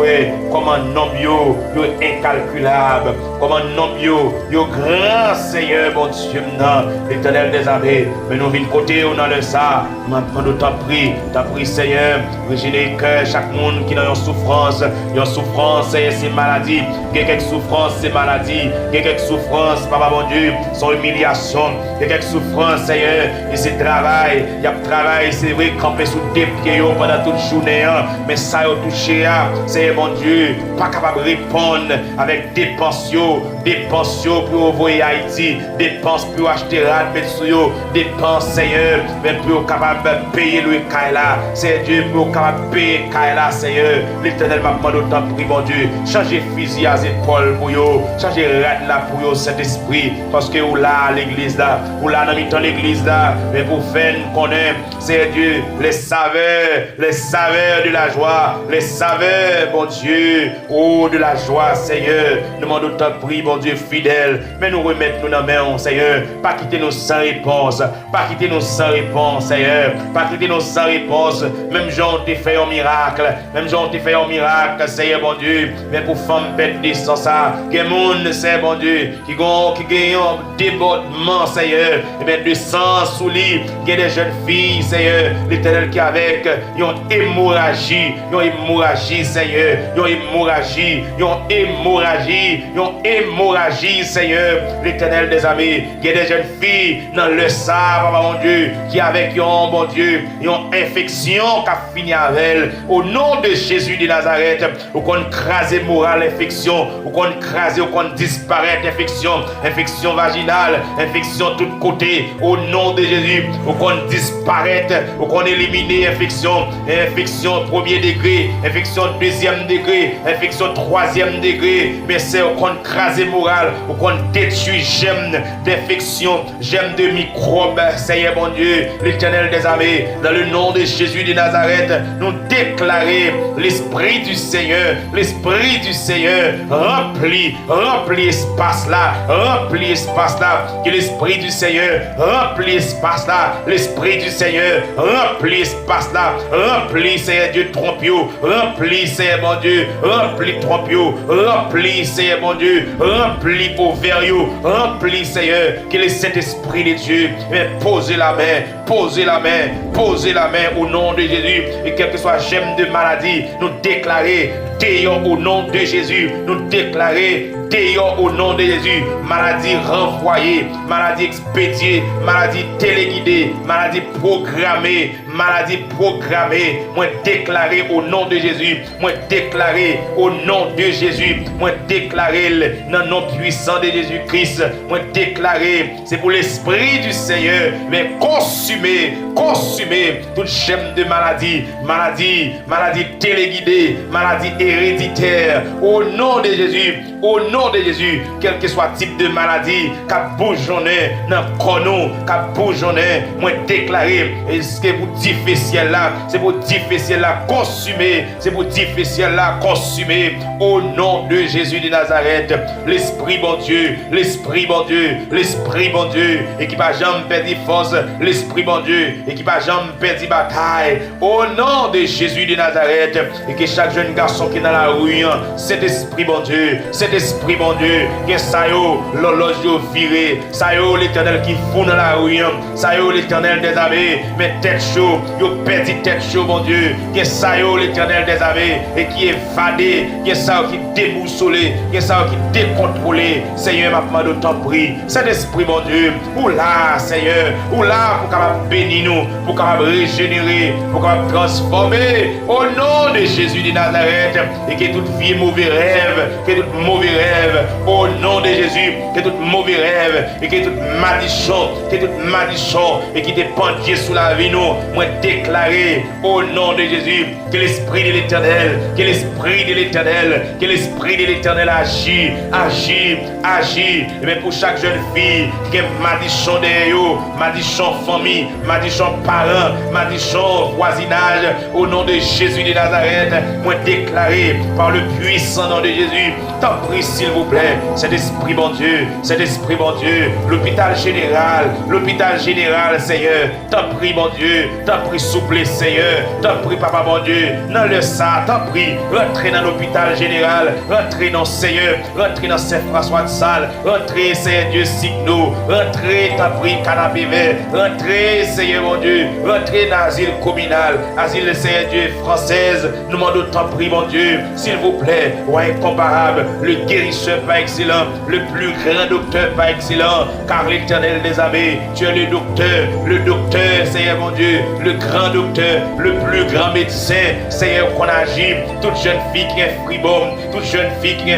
comme un nom bio, incalculable, comme un nom bio, grand grand Seigneur, bon Dieu, l'Éternel des armées, mais nous venons côté ou dans le ça, nous t'en prie, Seigneur, régénérer cœur, chaque monde qui est en souffrance, Seigneur, c'est maladie, il y a quelques souffrances, c'est maladie, il y a quelques souffrances, Papa bon Dieu, son humiliation, il y a quelques souffrances, Seigneur, et c'est travail, il y a travail, c'est vrai, camper sous des pieds pendant toute journée, mais ça a touché, Seigneur mon Dieu, pas capable de répondre avec dépenses pour envoyer Haïti, dépenses pour acheter dépenses, Seigneur, mais pour capable de payer le Kaila, c'est Dieu pour capable de payer Kaila, Seigneur, l'Éternel m'a demandé autant de bon Dieu, changer fusil à épaule pour eux, changer rad là pour eux, Saint-Esprit, parce que ou là l'église là, ou là dans l'église là, mais pour faire connaître, c'est Dieu, les saveurs de la joie, les saveurs, bon Dieu, oh de la joie, Seigneur, nous demandons autant de prier, bon Dieu fidèle, mais nous remettons nous dans la main, Seigneur, pas quitter nous sans réponse, Seigneur, pas quitter nous sans réponse, même Jean t'ai fait un miracle, Seigneur, bon Dieu, mais pour femme bête de sans ça, que monde, c'est bon Dieu, qui gagne un débordement, Seigneur, et bien de sang sous lit, il y a des jeunes filles, Seigneur, l'Éternel qui avec, une hémorragie, Seigneur, une hémorragie, Seigneur, l'Éternel des armées, il y a des jeunes filles dans le sable, mon Dieu, qui avec yon, bon Dieu, une infection qui a fini avec elle, au nom de Jésus de Nazareth, ou qu'on crase morale infection, ou qu'on crase, ou qu'on disparaît infection vaginale, infection de tous côtés, au nom de Jésus, ou qu'on disparaît, ou qu'on élimine infection premier degré, infection deuxième degré, infection troisième degré, mais c'est ou qu'on crase morale, ou qu'on détruit gemme d'infection, gemme de microbes, Seigneur mon Dieu, l'Éternel des armées, dans le nom de Jésus de Nazareth, nous déclarer l'Esprit du Seigneur, remplit espace là, que l'Esprit du Seigneur remplit espace là, l'Esprit du Seigneur remplit espace là, remplit Seigneur Dieu trompio, remplit Seigneur mon Dieu, remplit trompio, remplit Seigneur mon Dieu, remplit ovario, remplit Seigneur, que le Saint-Esprit de Dieu, mais posez la main au nom de Jésus, et quel que soit gemme de maladie, nous déclarer dehors au nom de Jésus, nous déclarer dehors au nom de Jésus, maladie renvoyée, maladie expédiée, maladie téléguidée, maladie programmée, moi déclarer au nom de Jésus, moi déclarer au nom de Jésus, moi déclarer dans le nom puissant de Jésus-Christ, moi déclarer, c'est pour l'Esprit du Seigneur, mais consumer toute gemme de maladie téléguidée, maladie héréditaire, au nom de Jésus, quel que soit type de maladie, qu'a bourgeonné dans le corps, qu'a bourgeonné, moi déclarer, est-ce que vous difficile là, c'est pour difficile là consumer, au nom de Jésus de Nazareth, l'Esprit bon Dieu, et qui va jamais perdre force, l'Esprit bon Dieu, et qui va jamais perdre bataille, au nom de Jésus de Nazareth, et que chaque jeune garçon qui est dans la rue, cet Esprit bon Dieu, que ça yo, l'horloge yo viré, ça yo l'Éternel qui fout dans la rue, ça yo l'Éternel des armées, mais tête chaud, yo perdu tête chaud, mon Dieu, que ça yo l'Éternel des armées, et qui est évadé, que ça qui déboussolé, que ça qui décontrôlé, Seigneur, m'a demandé autant pris, cet esprit, mon Dieu, ou là, Seigneur, ou là, pour capable bénir nous, pour capable régénérer, pour capable transformer, au nom de Jésus de Nazareth, et que toute vie mauvais rêve, au nom de Jésus, que toute mauvais rêve, et que toute malédiction, et qui dépend Dieu sous la vie, nous, moi déclarer, au nom de Jésus, que l'Esprit de l'Éternel, agit, et même pour chaque jeune fille, qui est malédiction derrière eux, malédiction famille, malédiction parents, malédiction voisinage, au nom de Jésus de Nazareth, moi déclarer, par le puissant nom de Jésus, ta prie, s'il vous plaît, cet esprit, mon Dieu, l'hôpital général, Seigneur, t'en prie, mon Dieu, t'en prie, souple, Seigneur, t'en prie, papa, mon Dieu, dans le sang, t'en prie, rentrez dans l'hôpital général, rentrez dans Seigneur, rentrez dans Saint-François de Sales, rentrez, Seigneur Dieu, Signo, rentrez, t'en prie, Canapé Vert, rentrez, Seigneur, mon Dieu, rentrez dans l'asile communal, asile, Seigneur Dieu, française, nous demandons, t'en prie, mon Dieu, s'il vous plaît, ouais, incomparable, le guérisseur par excellent, le plus grand docteur par excellent, car l'Éternel des armées, tu es le docteur, Seigneur mon Dieu, le grand docteur, le plus grand médecin, Seigneur qu'on agit, toute jeune fille qui est fribome, toute jeune fille qui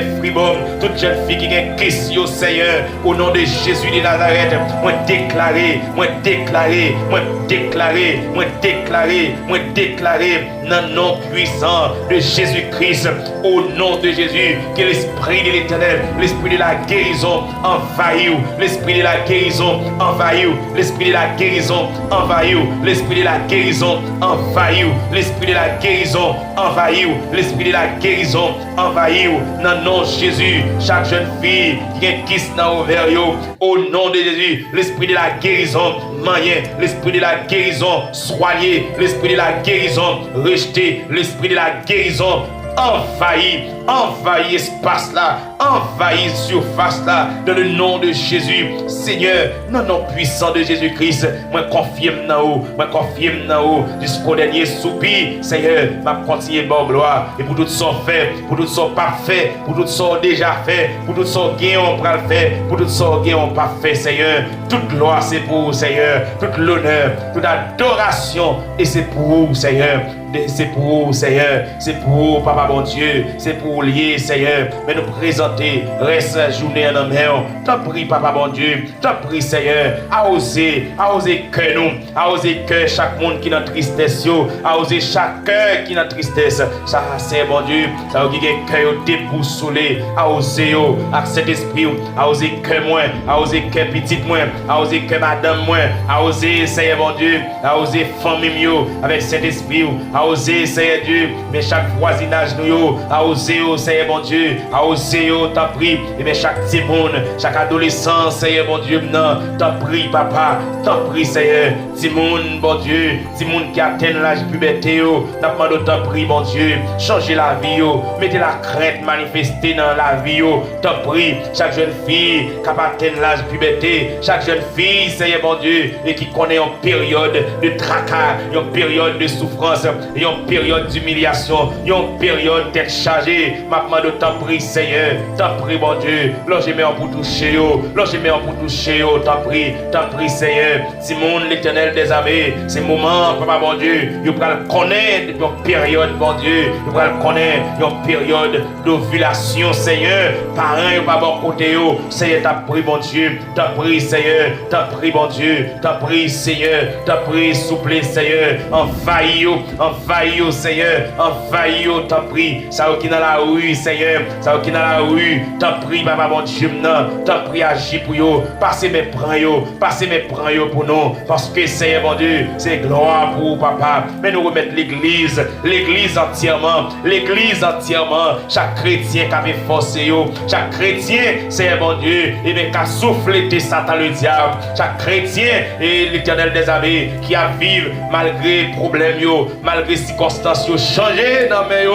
est question, Seigneur, au nom de Jésus de Nazareth, moi déclarer, dans le nom puissant de Jésus-Christ, au nom de Jésus, que l'Esprit de l'Éternel, l'Esprit de la guérison envahit, l'Esprit de la guérison envahit, l'Esprit de la guérison envahit, l'Esprit de la guérison envahit, l'Esprit de la guérison envahit, l'Esprit de la guérison envahit, dans le nom de Jésus, chaque jeune fille qui est kiss dans l'ovaire, au nom de Jésus, l'Esprit de la guérison moyen, l'Esprit de la guérison soigné, l'Esprit de la guérison rejeté, l'Esprit de la guérison envahit espace là, envahit surface là, dans le nom de Jésus. Seigneur, dans le nom puissant de Jésus-Christ, moi confirme dans haut, jusqu'au dernier soupir, Seigneur, m'a continué bon gloire, et pour tout ça fait, pour tout ça pas fait, pour tout ça déjà fait, pour tout ça on va le faire, pour tout ça on pas fait, Seigneur, toute gloire c'est pour vous, Seigneur, toute l'honneur, toute adoration, et c'est pour vous, Seigneur. C'est pour vous, Seigneur, c'est pour vous, Papa bon Dieu, c'est pour vous lier, Seigneur, mais nous présenter, reste journée en main, t'en prie, Papa bon Dieu, t'en prie, Seigneur, à oser que nous, à oser que chaque monde qui est dans tristesse, à oser chaque cœur qui est dans tristesse, ça c'est bon Dieu, ça qui est cœur déboussolé, à oser, à cet esprit, à oser que moi, à oser que petite moi, à oser que madame moi, à oser, Seigneur bon Dieu, à oser famille avec cet esprit, à oser, Seigneur Dieu, mais chaque voisinage nous, à oser, Seigneur mon Dieu, à oser, t'en prie, et bien chaque petit monde, chaque adolescent, Seigneur mon Dieu, t'en prie, papa, t'en prie, Seigneur, petit monde, bon Dieu, petit monde qui atteint l'âge puberté, t'en prie, mon Dieu, changez la vie, mettez la crainte manifestée dans la vie, t'en prie, chaque jeune fille qui atteint l'âge puberté, chaque jeune fille, Seigneur mon Dieu, et qui connaît une période de tracas, une période de souffrance, une période d'humiliation, une période d'être chargée. Maintenant, t'en prie, Seigneur, t'en prie, mon Dieu. Là, je mets en pour toucher, t'en prie, Seigneur. Si mon l'Éternel des armées, c'est moment, papa, mon Dieu, il va le connaître une période, mon Dieu, il va le connaître une période d'ovulation, Seigneur. Parents, il va bon côté, Seigneur, t'en prie, mon Dieu, t'en prie, Seigneur, t'en prie, mon Dieu, t'en prie, Seigneur, t'en prie, souple, Seigneur, envahis, Seigneur, envahis, t'en prie, ça qui dans la rue, Seigneur, ça qui dans la rue, t'en prie, papa, mon Dieu, t'en prie, agis pour eux, passez mes prends pour nous, parce que Seigneur, mon Dieu, c'est gloire pour papa, mais nous remettre l'église entièrement, chaque chrétien qui avait forcé, chaque chrétien, Seigneur, mon Dieu, et bien, qui a soufflé de Satan le diable, chaque chrétien, et l'Éternel des armées, qui a vécu malgré problème, malgré circonstances changées dans mes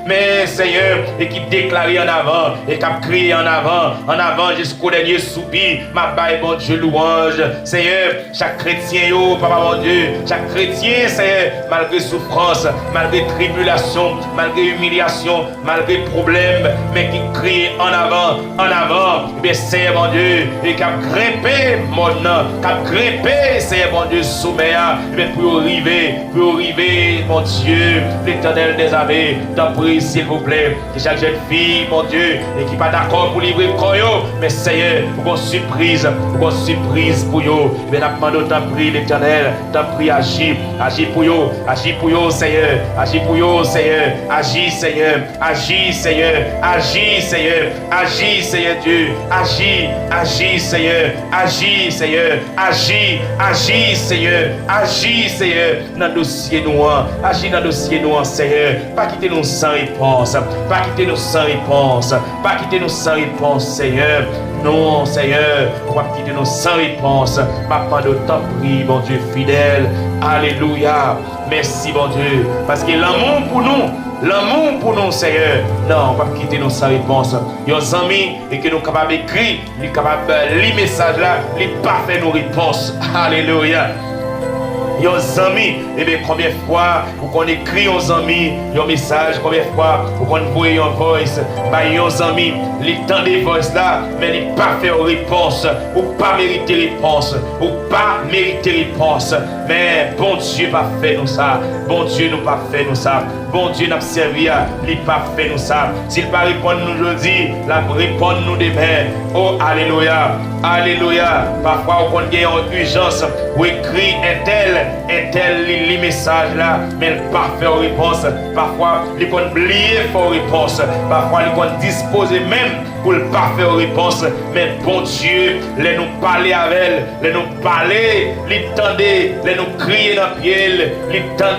mais Seigneur, et qui déclare en avant, et qui a crié en avant jusqu'au dernier soupir, ma baille, bon Dieu, louange, Seigneur, chaque chrétien, papa, mon Dieu, chaque chrétien, Seigneur, malgré souffrance, malgré tribulation, malgré humiliation, malgré problème, mais qui crie en avant, et bien, Seigneur, mon Dieu, et qui a grimpé mon nom, qui a grimpé, Seigneur, mon Dieu, sommet, et bien, pour arriver, mon Dieu, l'Éternel des armées, t'en prie, s'il vous plaît, que chaque jeune fille, mon Dieu, et qui n'est pas d'accord pour livrer le corps, mais Seigneur, pour une surprise pour eux, et bien, t'en prie, l'Éternel, t'en prie, agis pour eux, Seigneur, agis, Seigneur Dieu, agis, Seigneur, agis, Seigneur, dans le dossier noir, agis dans le dossier nous, Seigneur. Pas quitter nous sans réponse. Pas quitter nous sans réponse. Pas quitter nous sans réponse, Seigneur. Non, Seigneur, on va quitter nous sans réponse. Ma part de temps prie, bon Dieu fidèle. Alléluia. Merci, bon Dieu. Parce que l'amour pour nous, Seigneur, non, on va quitter nous sans réponse. Il y a des amis et que nous sommes capables d'écrire, nous sommes capables de lire le message là, nous ne pas faire nos réponses. Alléluia. Yon amis, et bien combien de fois vous écrit aux amis un message, combien de fois vous voyez un voice, bah yon amis, les temps des voices là, mais ils pas fait réponse, ou pas mériter réponse, ou pas mériter réponse. Mais bon Dieu pas fait nous ça, bon Dieu nous pas fait nous ça, bon Dieu n'a servi à, il pas fait nous ça. S'il pas répondre nous aujourd'hui, la répondre nous demain. Oh alléluia, alléluia. Parfois on a une urgence, ou écrit un tel les messages là, mais il pas fait réponse. Parfois il peut oublier faire réponse, parfois il peut disposer même pour ne pas faire réponse. Mais bon Dieu, les nous parler avec elle, les nous parler, les tendre, les nous crier dans le pied, les tendre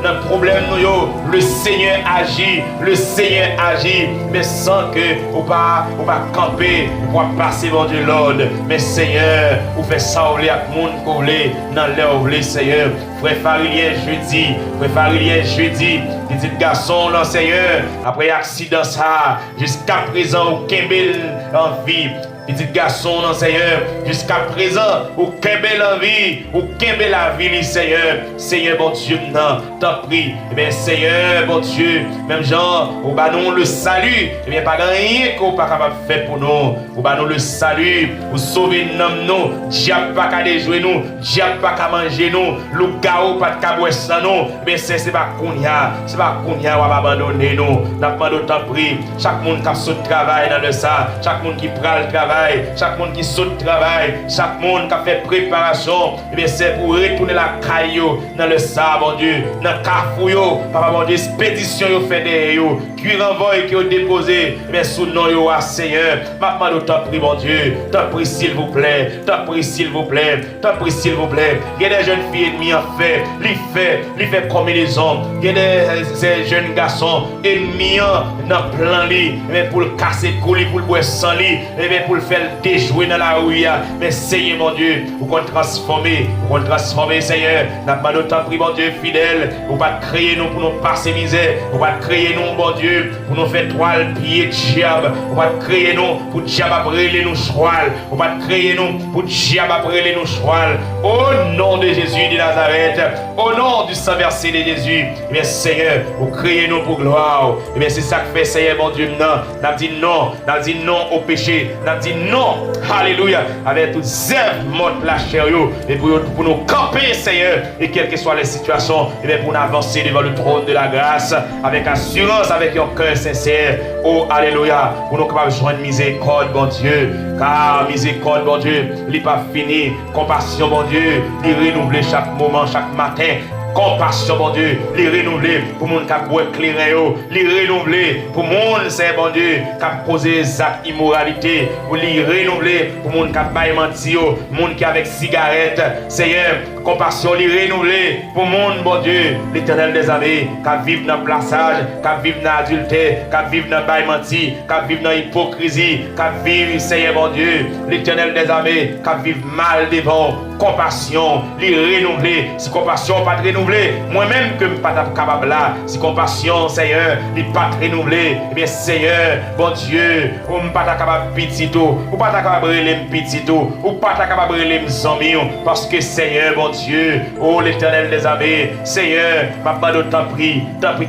dans le problème nous. Le Seigneur agit, le Seigneur agit, mais sans que on pas camper, pour passer bon Dieu l'ordre. Mais Seigneur, vous faites ça au lieu à monde qu'on voulait, dans l'air où Seigneur. Frère Farilien jeudi, petit garçon là Seigneur, après accident ça, jusqu'à présent au Kembel en vie. Petit garçon, non, Seigneur, jusqu'à présent, au Kembel en vie, au Kembel la vie, Seigneur. Seigneur, bon Dieu, non, t'en prie. Eh bien, Seigneur, bon Dieu, même genre, au bas nous le salut. Eh bien, pas rien qu'on pas capable de faire pour nous. Au bas nous le salut, vous sauver nous, diable pas qu'à déjouer nous, diable pas qu'à manger nous, le gao pas de cabouet sans nous. Mais c'est pas Kounia, on va abandonner nous. N'a pas d'autant pris. Chaque monde qui a sauté travail dans le ça, chaque monde qui prend le travail. Chaque monde qui saute travail, chaque monde qui a fait préparation, et c'est pour retourner la caillou dans le sable, bon Dieu, dans le carrefour, papa bon Dieu, expédition yo fait derrière yo, cuir envoyé qui ont déposé, mais sous nom yo à Seigneur, ma de t'en prie, bon Dieu, t'en prie s'il vous plaît, t'en prie s'il vous plaît, t'en prie s'il vous plaît. Il y a des jeunes filles ennemies en fait, les fait comme les hommes, il y a des jeunes garçons ennemis dans plan lit, mais pour le casser coulis, pour le boire sans lit, mais pour le faire déjouer dans la rue. Mais Seigneur mon Dieu, vous qu'on transformer, Seigneur. N'a pas de temps pris, mon Dieu fidèle. Vous pas créer nous pour nous passer misère. Vous pas créer nous, mon Dieu, pour nous faire toile, pied, diable. Vous pas créer nous pour diable brûler nous cheval. Vous pas créer nous pour diable brûler nous cheval. Au nom de Jésus de Nazareth, au nom du sang versé de Jésus, eh bien Seigneur, vous créez nous pour gloire. Eh bien c'est ça que fait Seigneur mon Dieu. Non, n'a dit non au péché. N'a dit non, alléluia, avec toutes œuvres mortes la chair, et pour nous camper, Seigneur, et quelles que soient les situations, et bien pour nous avancer devant le trône de la grâce, avec assurance, avec un cœur sincère. Oh, alléluia, pour nous capables de joindre miséricorde, bon Dieu, car miséricorde, bon Dieu, il n'est pas fini, compassion, bon Dieu, il renouveler chaque moment, chaque matin. Compassion, bon Dieu, les renouveler pour mon cap éclairer, les renouveler pour mon c'est bon Dieu, cap poser des actes immoralité, pour les renouveler pour mon cap bail mentir, mon qui avec cigarette, Seigneur, compassion, les renouveler pour mon bon Dieu, l'Éternel des armées, qui vivent dans le plaçage, qui vivent dans l'adultère, qui vivent dans le bail mentir, qui vivent dans l'hypocrisie, qui vivent, Seigneur, bon Dieu, l'Éternel des armées, qui vivent mal devant, compassion, les renouveler, si compassion pas de renouveler, moi-même que je ne suis pas capable là, si compassion, Seigneur, n'est pas renouvelé, eh bien, Seigneur, bon Dieu, je ne suis pas capable de petit tout, ou pas capable de brûler petit tout, ou pas capable de brûler mes amis, parce que Seigneur, bon Dieu, oh l'Éternel des armées, Seigneur, ma bande t'en prie,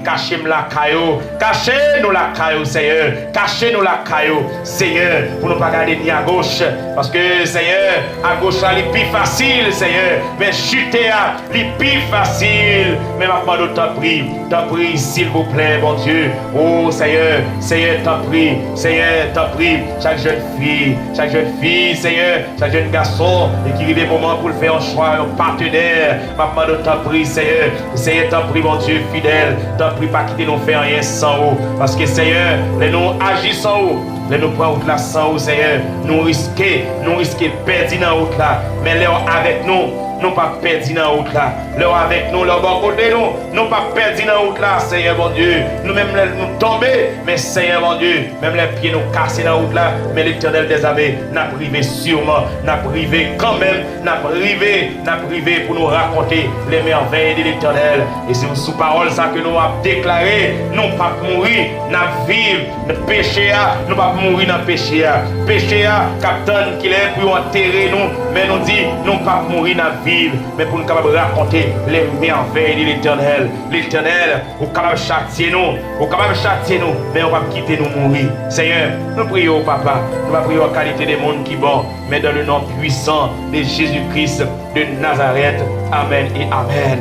cachez-moi la caillou, cachez-nous la caillou, Seigneur, cachez-nous la caillou, Seigneur, pour ne pas garder ni à gauche, parce que Seigneur, à gauche, c'est plus facile, Seigneur, mais chuter, c'est plus facile. Mais ma part t'en prie, s'il vous plaît, bon Dieu. Oh Seigneur, t'en prie, chaque jeune fille, Seigneur, chaque jeune garçon, et qui arrive le moment pour le faire un choix, un partenaire. Ma part t'en prie, Seigneur, t'en prie, mon Dieu fidèle, t'en prie, pas quitter nous faire rien sans vous, parce que Seigneur, les nous agissent sans vous. Les nous prend route là sans vous, Seigneur, nous risquer perdre dans route là, mais là avec nous. nous pas perdus dans la route là. Leur avec nous, leur bon côté nous pas perdus dans la route là, Seigneur mon Dieu. Nous-mêmes nous tomber, mais Seigneur mon Dieu, même les pieds nous cassés dans la route là, mais l'Éternel des armées n'a privé sûrement, n'a privé quand même, n'a privé pour nous raconter les merveilles de l'Éternel. Et c'est sous parole ça que nous avons déclaré, nous pas mourir, nous vivre, nous péché, nous pas mourir dans le péché. Péché, capitaine qui est pour enterrer nous, mais nous dit, nous pas mourir dans vivre, mais pour nous capables raconter les merveilles de l'Éternel. L'Éternel, vous capable châtier nous, mais on va quitter nous mourir. Seigneur, nous prions papa, nous va prier en qualité des mondes qui bon, mais dans le nom puissant de Jésus-Christ de Nazareth. Amen et amen.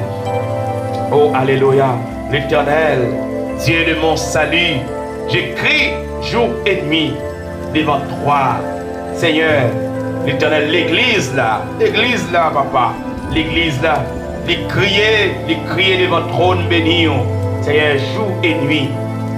Oh alléluia, l'Éternel, Dieu de mon salut, j'écris jour et nuit devant toi, Seigneur. L'Éternel, l'église là, papa, l'église là, les crier devant le trône béni, Seigneur, jour et nuit.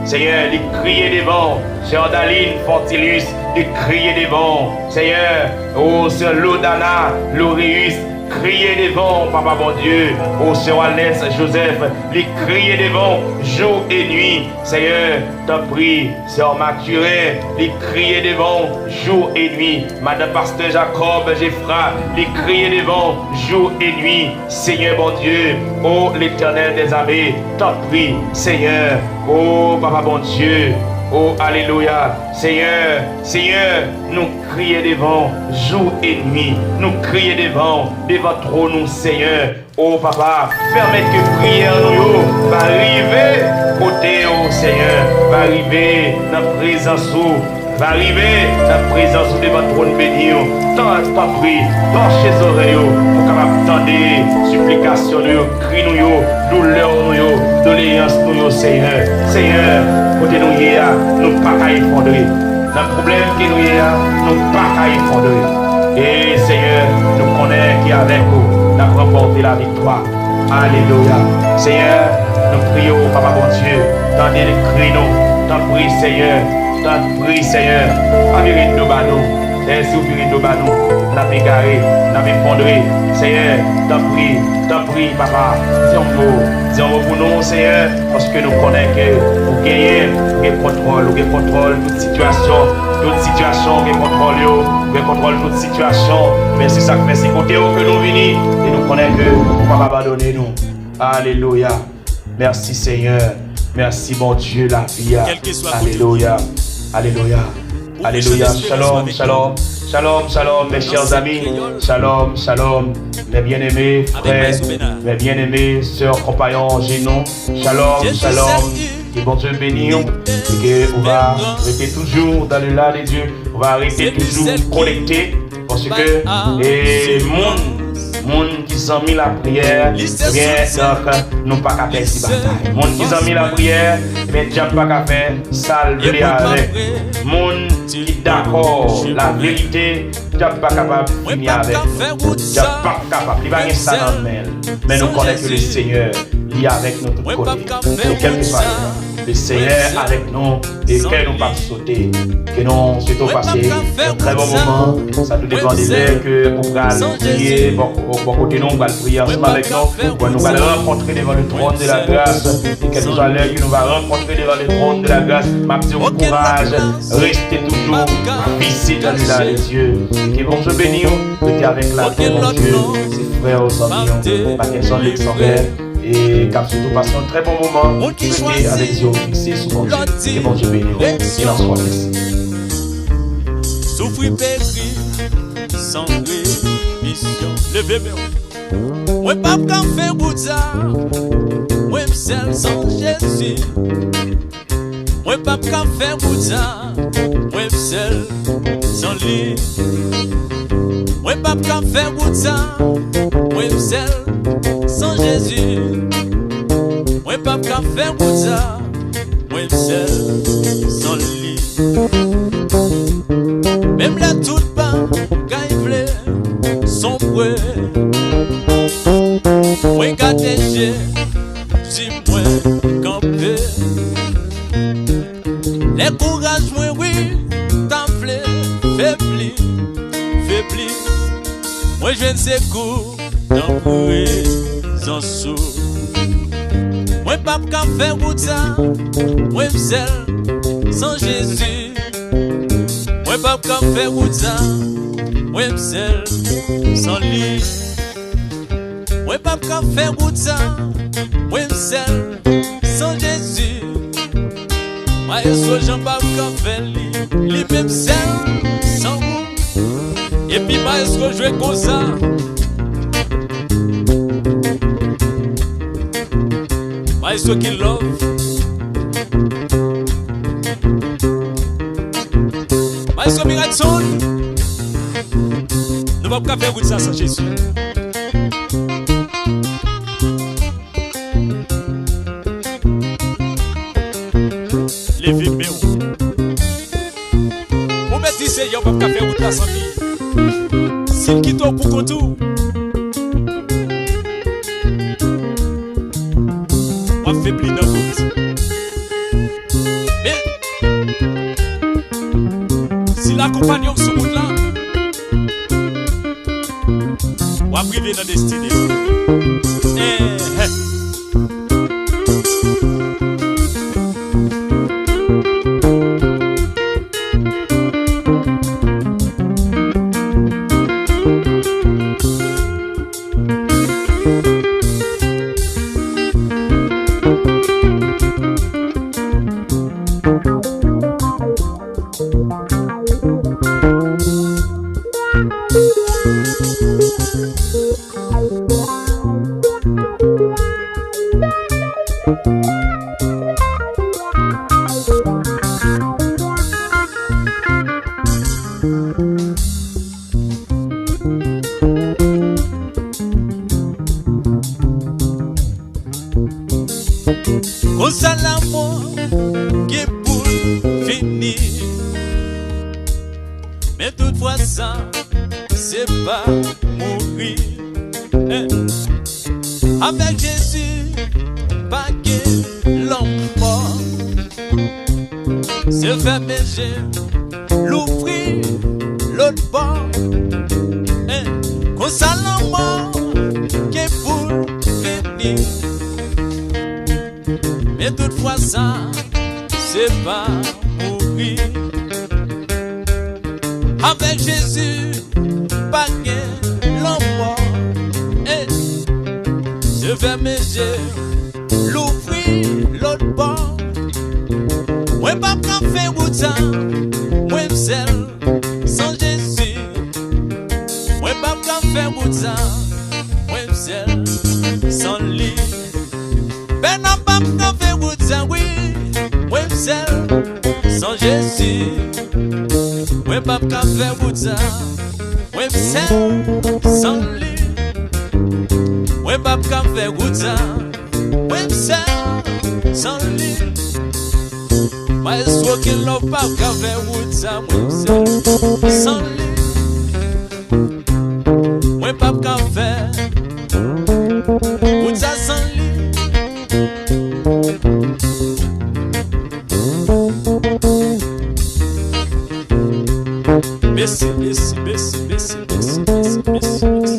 Seigneur, les crier devant, Sœur Daline Fortilus, les crier devant, Seigneur, oh Sœur Lodana, Laureus, crier devant, Papa bon Dieu, oh Sœur Alès Joseph, les crier devant, jour et nuit, Seigneur, t'en prie, Sœur Mathurin, les crier devant, jour et nuit, Madame Pasteur Jacob Gephra, les crier devant, jour et nuit, Seigneur bon Dieu, oh l'Éternel des armées, t'en prie, Seigneur, oh Papa bon Dieu, oh alléluia, Seigneur, nous crier devant, jour et nuit, nous crier devant trop nous, Seigneur. Oh papa, permette que prière nous va arriver côté au Seigneur, va arriver dans la présence va arriver dans la présence devant le trône béni. Tant prie, penche les oreilles pour capable entendre supplication nous, cri nous, douleur nous, doléance nous, Seigneur. Seigneur, côté nous hier, nous pas qu'à effondrer. Dans le problème que nous hier, nous pas qu'à effondrer. Et Seigneur, nous connaissons qui est avec nous, n'a remporté la victoire. Alléluia. Seigneur, nous prions, Papa bon Dieu, tendez les cris nous, t'en prie Seigneur. T'en prie Seigneur, pas mérite de banou, c'est si vous mérite de banou, n'a pas égaré, n'a pas effondré, Seigneur, t'en prie Papa, disons pour nous Seigneur, parce que nous connaissons que vous gagnez, vous contrôle toute situation, vous contrôle toute situation, mais c'est ça que fait c'est côté que nous venons, et nous connaissons que vous ne pouvez pas abandonner nous. Alléluia, merci Seigneur, merci mon Dieu, la vie, alléluia. Alléluia. Alléluia. Shalom, shalom. Shalom, shalom, mes chers amis. Shalom, shalom, mes bien-aimés frères, mes bien-aimés sœurs, compagnons, génons. Shalom, shalom. Que bon Dieu bénisse. Et qu'on va rester toujours dans le là des dieux. On va rester toujours connecté. Parce que les monde qui sont mis la prière, bien donc nous pas qu'à faire si bataille. Monde qui sont mis la prière, bien Dieu pas qu'à faire salver avec. Monde qui d'accord la vérité, Dieu pas capable de finir avec. Dieu pas capable, il va rien ça dans le mail. Mais nous connaissons que le Seigneur il est avec nous de tous côtés. Et quel que soit le Seigneur avec nous et que nous pas sauter, que nous souhaitons passer un très bon moment. Ça tout dépend des heures que nous allons prier, bon côté nous, on va prier ensemble avec nous, nous allons rencontrer devant le trône de la grâce, et quelle soit l'heure que nous allons rencontrer devant le trône de la grâce, ma petite courage, restez toujours fixés dans le là des dieux. Que bon Dieu bénisse, restez avec la mon Dieu, ses frères aux amis, ma question Alexandre. Et car surtout passer un très bon moment, restez avec Dieu fixé sous mon Dieu. Que bon Dieu bénisse, il en soit merci. Souffrir périr, sans rémission. Levez-moi. Moi pas qu'à faire bouza. Moi seul sans Jésus. Moi pas qu'à faire bouza. Moi seul sans lui. Moi pas qu'à faire bouza. Moi seul sans Jésus. Moi pas qu'à faire bouza. Moi seul sans lui. Même la toute pas gagne son prêt. Moi gâté si moi campé. Les courage moi oui t'enflé faibli. Moi je ne sais quoi dans présence. Moi pas qu'à faire route ça, moi seul sans Jésus. Moi pas qu'à faire route ça, moi seul sans lui. Moi pas qu'à faire route ça, moi seul sans Jésus. Moi je Jean pas qu'à faire lui même seul sans vous. Et puis moi est-ce que je vais comme ça? Est-ce qu'il love? Est-ce que Miratson? Ne va pas faire goûter ça sans Jésus. Levez mes roues. Pour me dire, c'est on va pas faire goûter ça sans lui. S'il quitte pour contour. Affaibli dans route. Mais si l'accompagnant sur route là, on va priver dans destinée. Comme ça l'amour qui est pour finir. Mais toutefois ça, c'est pas mourir. Avec Jésus, pas que l'homme mort. C'est fermer l'ouvrir, l'autre bord. Comme ça l'amour qui est pour finir. Mais toutefois ça, c'est pas mourir. Avec Jésus, pas que l'homme mort. Je vais mes yeux, l'ouvrir, l'autre bord. Moi pas qu'à faire route ça, moi seul, sans Jésus. Moi pas qu'à faire route ça, moi seul, sans lui. Ben non pas qu'à faire route ça, oui, moi seul, sans Jésus. Moi pas qu'à faire route ça, moi seul, sans lui. Moi pas qu'à faire route ça, moi seul, sans lui. Moi est-ce qu'il n'a pas qu'à faire route ça, moi seul, sans lui. Moi pas qu'à faire route ça sans lui. Messi, Messi, Messi, Messi, Messi, Messi, Messi, Messi.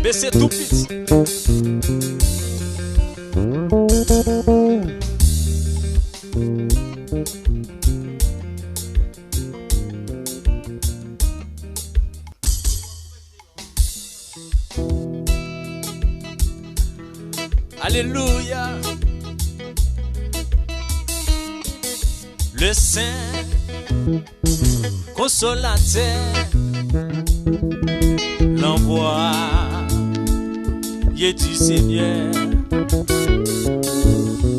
Baissez tout petit. Alléluia. Le Saint consolateur l'envoie du Seigneur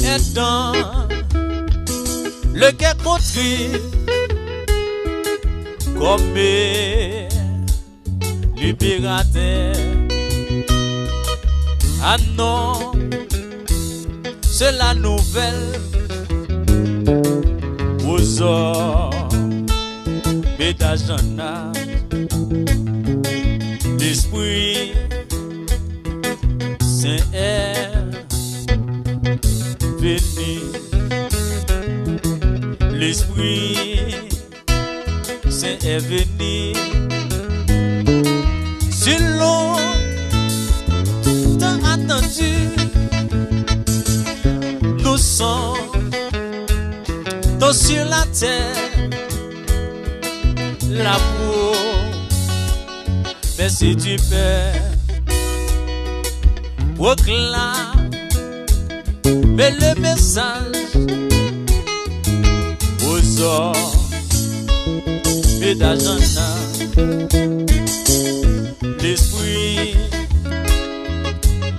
est dans le cœur contrit comme libérateur. Ah non, c'est la nouvelle aux hommes d'Ajana. L'Esprit Saint est l'Esprit Saint est venu. Si l'on t'a attendu, nous sommes sur la terre, l'amour, merci du Père, proclame mais le message aux hommes et d'agenda. L'Esprit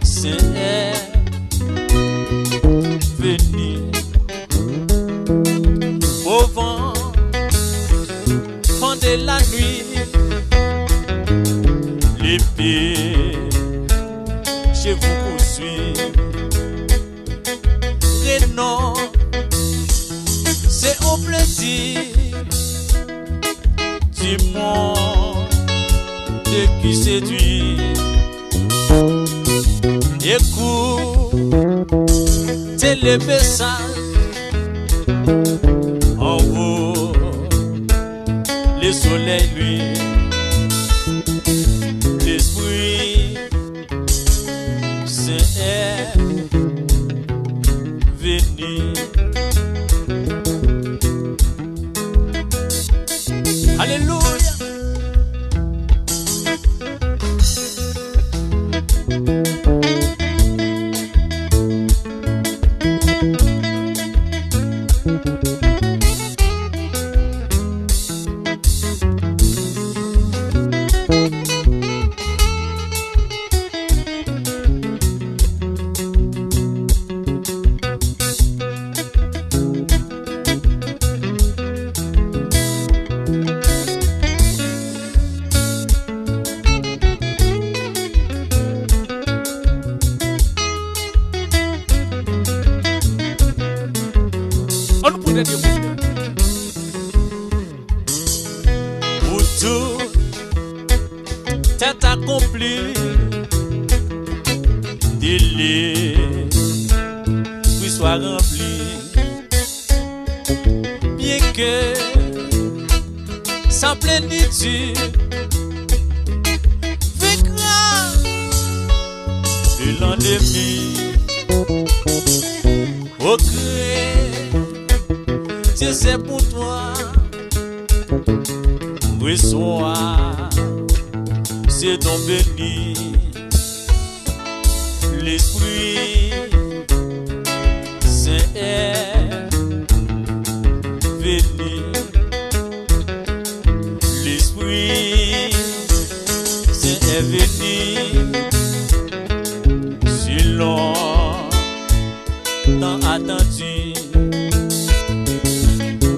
Saint est venu au vent, fond de la nuit, l'épée chez vous poursuit. Et non, c'est au plaisir du monde qui séduit. Écoutez le message en haut, le soleil lui, l'Esprit Saint est venu. Alléluia. Où tout est accompli, délai, puis soit rempli, bien que sa plénitude vaincra le lendemain. Au Dieu c'est pour toi, reçois c'est ton béni, l'Esprit Saint est venu, l'Esprit Saint est venu, si l'on t'a attendu.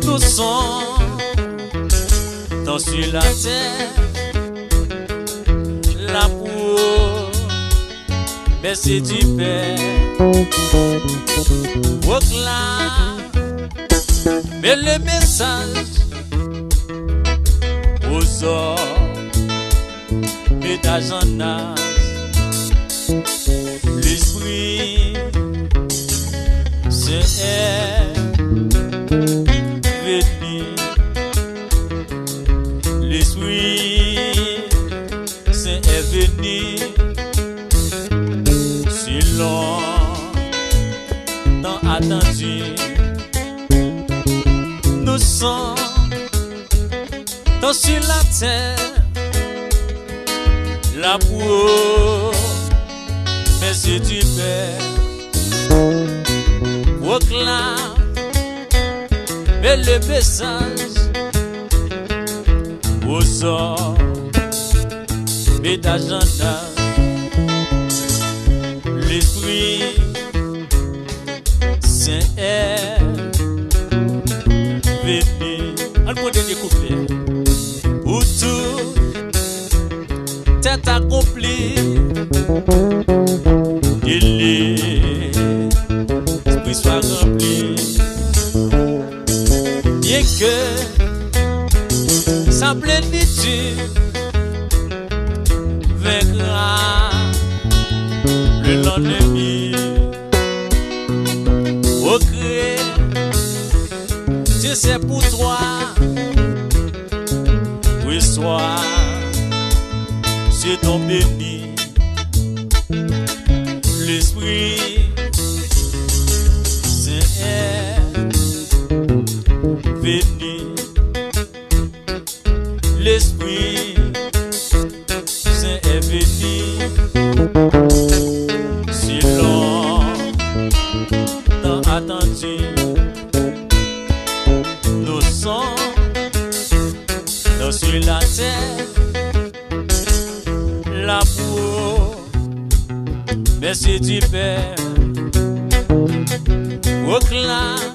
Nous sommes dans sur la terre, l'amour, merci du Père, proclame mais le message aux hommes et d'agenda. L'Esprit Saint est venu, l'Esprit Saint est venu, si l'on t'a attendu. Nous sommes sur la terre, l'amour, merci du Père, proclame mais le message aux hommes et d'agenda. L'Esprit Saint est venu. Un dernier couplet. Où tout est accompli, il l'Esprit soit rempli, bien que sa plénitude vaincra le lendemain. Au Christ, que c'est pour toi. Oui, soir, c'est ton béni. L'Esprit Saint est venu. L'Esprit Saint est venu. Si longtemps attendu, nous sommes sur la terre, l'amour, merci du Père, proclame